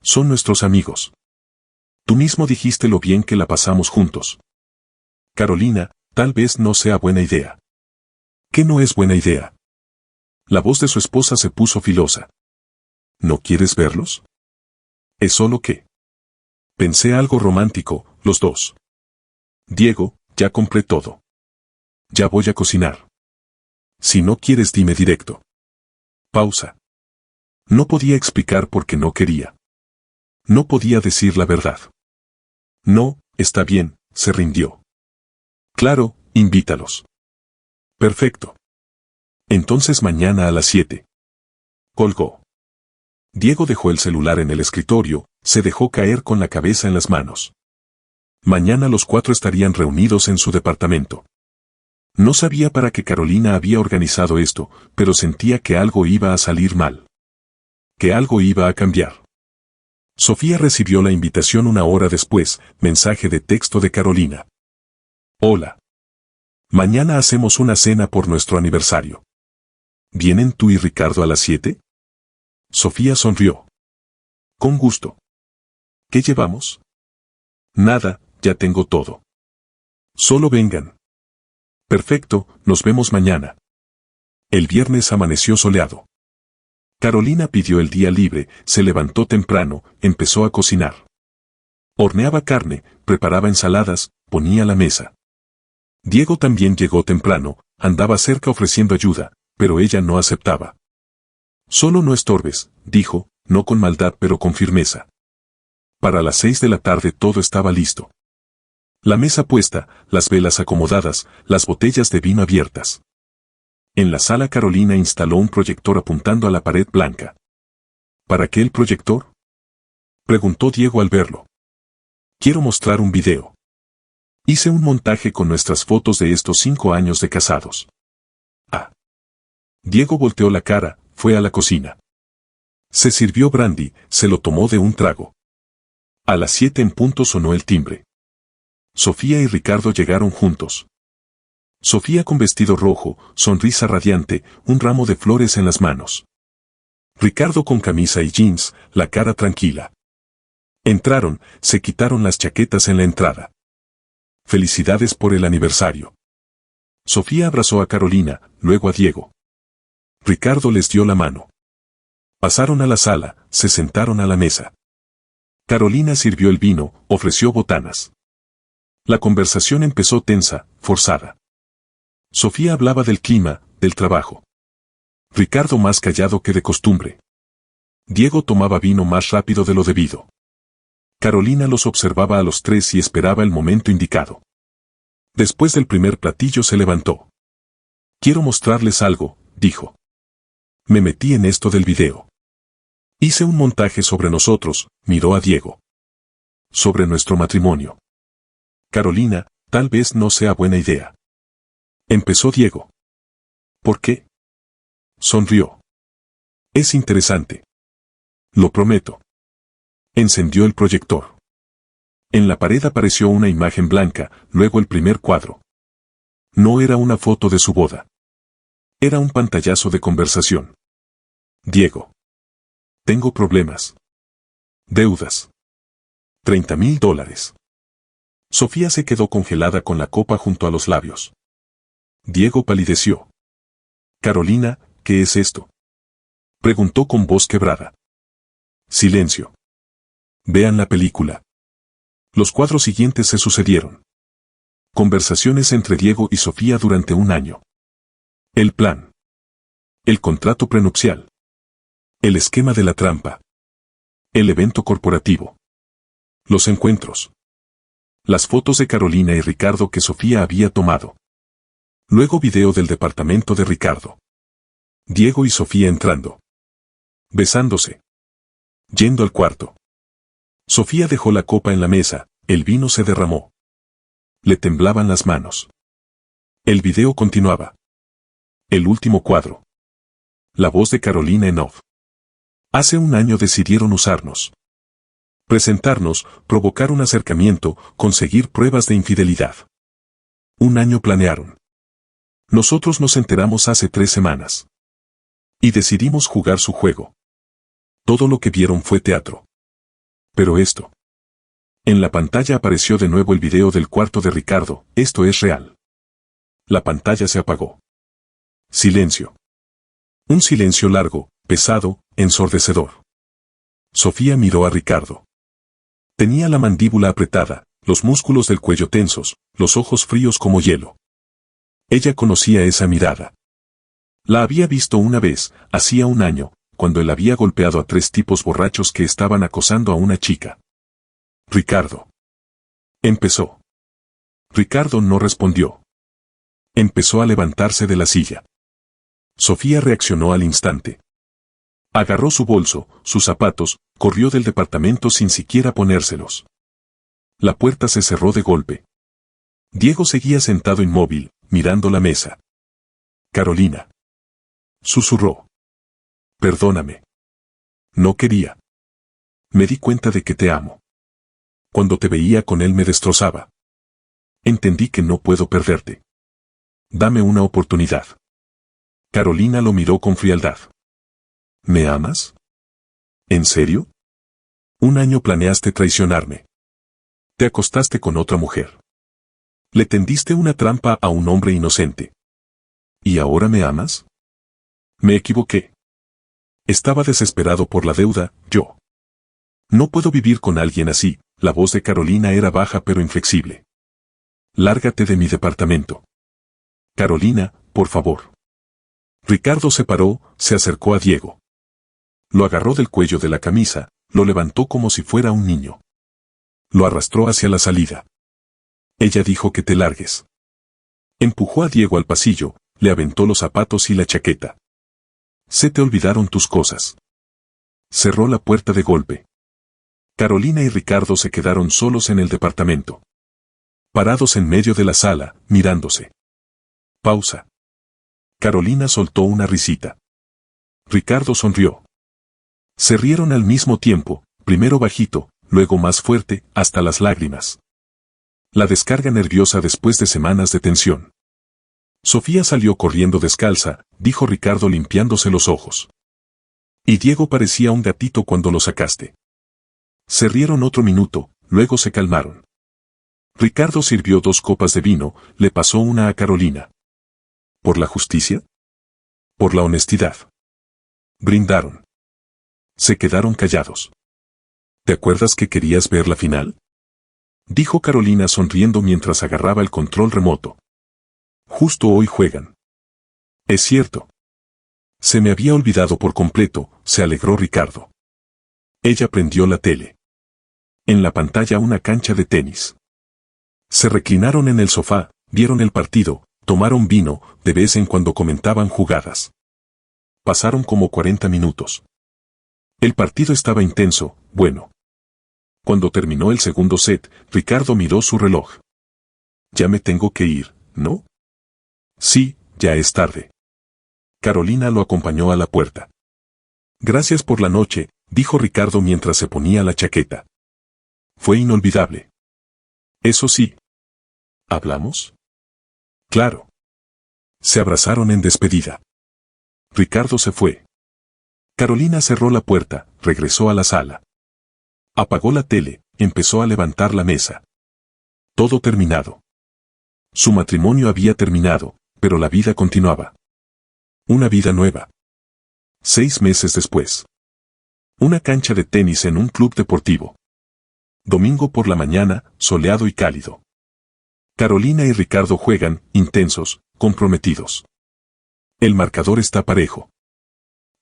Son nuestros amigos. Tú mismo dijiste lo bien que la pasamos juntos. Carolina, tal vez no sea buena idea. ¿Qué no es buena idea? La voz de su esposa se puso filosa. ¿No quieres verlos? Es solo que... Pensé algo romántico, los dos. Diego, ya compré todo. Ya voy a cocinar. Si no quieres dime directo. Pausa. No podía explicar por qué no quería. No podía decir la verdad. No, está bien, se rindió. Claro, invítalos. Perfecto. Entonces mañana a las 7. Colgó. Diego dejó el celular en el escritorio, se dejó caer con la cabeza en las manos. Mañana los 4 estarían reunidos en su departamento. No sabía para qué Carolina había organizado esto, pero sentía que algo iba a salir mal. Que algo iba a cambiar. Sofía recibió la invitación 1 hora después, mensaje de texto de Carolina. Hola. Mañana hacemos una cena por nuestro aniversario. ¿Vienen tú y Ricardo a las 7? Sofía sonrió. Con gusto. ¿Qué llevamos? Nada, ya tengo todo. Solo vengan. Perfecto, nos vemos mañana. El viernes amaneció soleado. Carolina pidió el día libre, se levantó temprano, empezó a cocinar. Horneaba carne, preparaba ensaladas, ponía la mesa. Diego también llegó temprano, andaba cerca ofreciendo ayuda, pero ella no aceptaba. Solo no estorbes, dijo, no con maldad pero con firmeza. Para las 6 de la tarde todo estaba listo. La mesa puesta, las velas acomodadas, las botellas de vino abiertas. En la sala Carolina instaló un proyector apuntando a la pared blanca. ¿Para qué el proyector? Preguntó Diego al verlo. Quiero mostrar un video. Hice un montaje con nuestras fotos de estos 5 años de casados. Ah. Diego volteó la cara, fue a la cocina. Se sirvió brandy, se lo tomó de un trago. A las 7 en punto sonó el timbre. Sofía y Ricardo llegaron juntos. Sofía con vestido rojo, sonrisa radiante, un ramo de flores en las manos. Ricardo con camisa y jeans, la cara tranquila. Entraron, se quitaron las chaquetas en la entrada. Felicidades por el aniversario. Sofía abrazó a Carolina, luego a Diego. Ricardo les dio la mano. Pasaron a la sala, se sentaron a la mesa. Carolina sirvió el vino, ofreció botanas. La conversación empezó tensa, forzada. Sofía hablaba del clima, del trabajo. Ricardo más callado que de costumbre. Diego tomaba vino más rápido de lo debido. Carolina los observaba a los 3 y esperaba el momento indicado. Después del primer platillo se levantó. Quiero mostrarles algo, dijo. Me metí en esto del video. Hice un montaje sobre nosotros, miró a Diego. Sobre nuestro matrimonio. Carolina, tal vez no sea buena idea. Empezó Diego. ¿Por qué? Sonrió. Es interesante. Lo prometo. Encendió el proyector. En la pared apareció una imagen blanca, luego el primer cuadro. No era una foto de su boda. Era un pantallazo de conversación. Diego. Tengo problemas. Deudas. $30,000. Sofía se quedó congelada con la copa junto a los labios. Diego palideció. Carolina, ¿qué es esto?, preguntó con voz quebrada. Silencio. Vean la película. Los cuadros siguientes se sucedieron. Conversaciones entre Diego y Sofía durante un año. El plan. El contrato prenupcial. El esquema de la trampa. El evento corporativo. Los encuentros. Las fotos de Carolina y Ricardo que Sofía había tomado. Luego video del departamento de Ricardo. Diego y Sofía entrando. Besándose. Yendo al cuarto. Sofía dejó la copa en la mesa, el vino se derramó. Le temblaban las manos. El video continuaba. El último cuadro. La voz de Carolina en off. Hace un año decidieron usarnos. Presentarnos, provocar un acercamiento, conseguir pruebas de infidelidad. Un año planearon. Nosotros nos enteramos hace 3 semanas. Y decidimos jugar su juego. Todo lo que vieron fue teatro. Pero esto. En la pantalla apareció de nuevo el video del cuarto de Ricardo, esto es real. La pantalla se apagó. Silencio. Un silencio largo, pesado, ensordecedor. Sofía miró a Ricardo. Tenía la mandíbula apretada, los músculos del cuello tensos, los ojos fríos como hielo. Ella conocía esa mirada. La había visto una vez, hacía un año, cuando él había golpeado a 3 tipos borrachos que estaban acosando a una chica. Ricardo. Empezó. Ricardo no respondió. Empezó a levantarse de la silla. Sofía reaccionó al instante. Agarró su bolso, sus zapatos, corrió del departamento sin siquiera ponérselos. La puerta se cerró de golpe. Diego seguía sentado inmóvil, mirando la mesa. Carolina. Susurró. Perdóname. No quería. Me di cuenta de que te amo. Cuando te veía con él me destrozaba. Entendí que no puedo perderte. Dame una oportunidad. Carolina lo miró con frialdad. ¿Me amas? ¿En serio? Un año planeaste traicionarme. Te acostaste con otra mujer. Le tendiste una trampa a un hombre inocente. ¿Y ahora me amas? Me equivoqué. Estaba desesperado por la deuda, yo. No puedo vivir con alguien así, la voz de Carolina era baja pero inflexible. Lárgate de mi departamento. Carolina, por favor. Ricardo se paró, se acercó a Diego. Lo agarró del cuello de la camisa, lo levantó como si fuera un niño. Lo arrastró hacia la salida. Ella dijo que te largues. Empujó a Diego al pasillo, le aventó los zapatos y la chaqueta. Se te olvidaron tus cosas. Cerró la puerta de golpe. Carolina y Ricardo se quedaron solos en el departamento. Parados en medio de la sala, mirándose. Pausa. Carolina soltó una risita. Ricardo sonrió. Se rieron al mismo tiempo, primero bajito, luego más fuerte, hasta las lágrimas. La descarga nerviosa después de semanas de tensión. Sofía salió corriendo descalza, dijo Ricardo limpiándose los ojos. Y Diego parecía un gatito cuando lo sacaste. Se rieron otro minuto, luego se calmaron. Ricardo sirvió 2 copas de vino, le pasó una a Carolina. ¿Por la justicia? Por la honestidad. Brindaron. Se quedaron callados. ¿Te acuerdas que querías ver la final?, dijo Carolina sonriendo mientras agarraba el control remoto. Justo hoy juegan. Es cierto. Se me había olvidado por completo, se alegró Ricardo. Ella prendió la tele. En la pantalla una cancha de tenis. Se reclinaron en el sofá, vieron el partido, tomaron vino, de vez en cuando comentaban jugadas. Pasaron como 40 minutos. El partido estaba intenso, bueno. Cuando terminó el segundo set, Ricardo miró su reloj. Ya me tengo que ir, ¿no? Sí, ya es tarde. Carolina lo acompañó a la puerta. Gracias por la noche, dijo Ricardo mientras se ponía la chaqueta. Fue inolvidable. Eso sí. ¿Hablamos? Claro. Se abrazaron en despedida. Ricardo se fue. Carolina cerró la puerta, regresó a la sala. Apagó la tele, empezó a levantar la mesa. Todo terminado. Su matrimonio había terminado, pero la vida continuaba. Una vida nueva. 6 meses después. Una cancha de tenis en un club deportivo. Domingo por la mañana, soleado y cálido. Carolina y Ricardo juegan, intensos, comprometidos. El marcador está parejo.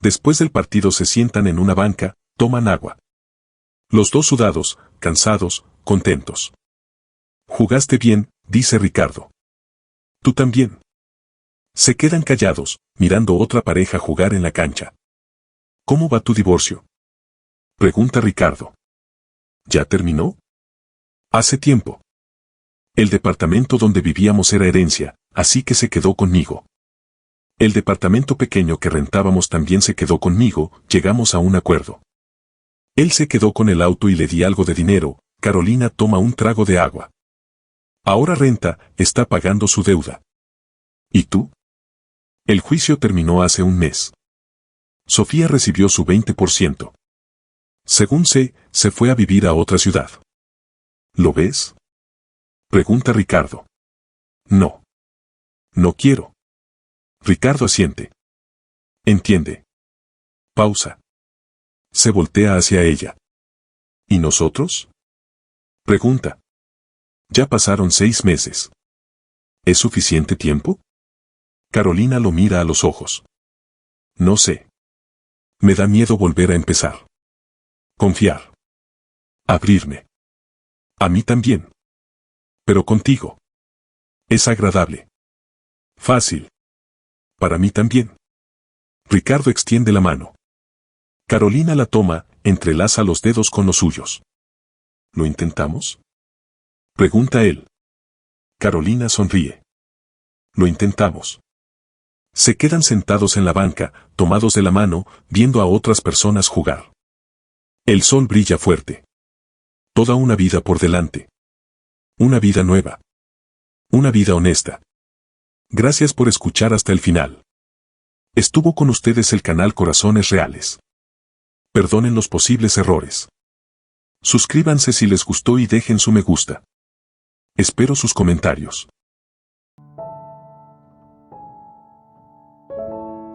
Después del partido se sientan en una banca, toman agua. Los dos sudados, cansados, contentos. Jugaste bien, dice Ricardo. Tú también. Se quedan callados, mirando otra pareja jugar en la cancha. ¿Cómo va tu divorcio? Pregunta Ricardo. ¿Ya terminó? Hace tiempo. El departamento donde vivíamos era herencia, así que se quedó conmigo. El departamento pequeño que rentábamos también se quedó conmigo, llegamos a un acuerdo. Él se quedó con el auto y le di algo de dinero. Carolina toma un trago de agua. Ahora renta, está pagando su deuda. ¿Y tú? El juicio terminó hace un mes. Sofía recibió su 20%. Según sé, se fue a vivir a otra ciudad. ¿Lo ves? Pregunta Ricardo. No. No quiero. Ricardo asiente. Entiende. Pausa. Se voltea hacia ella. ¿Y nosotros? Pregunta. Ya pasaron 6 meses. ¿Es suficiente tiempo? Carolina lo mira a los ojos. No sé. Me da miedo volver a empezar. Confiar. Abrirme. A mí también. Pero contigo. Es agradable. Fácil. Para mí también. Ricardo extiende la mano. Carolina la toma, entrelaza los dedos con los suyos. ¿Lo intentamos? Pregunta él. Carolina sonríe. Lo intentamos. Se quedan sentados en la banca, tomados de la mano, viendo a otras personas jugar. El sol brilla fuerte. Toda una vida por delante. Una vida nueva. Una vida honesta. Gracias por escuchar hasta el final. Estuvo con ustedes el canal Corazones Reales. Perdonen los posibles errores. Suscríbanse si les gustó y dejen su me gusta. Espero sus comentarios.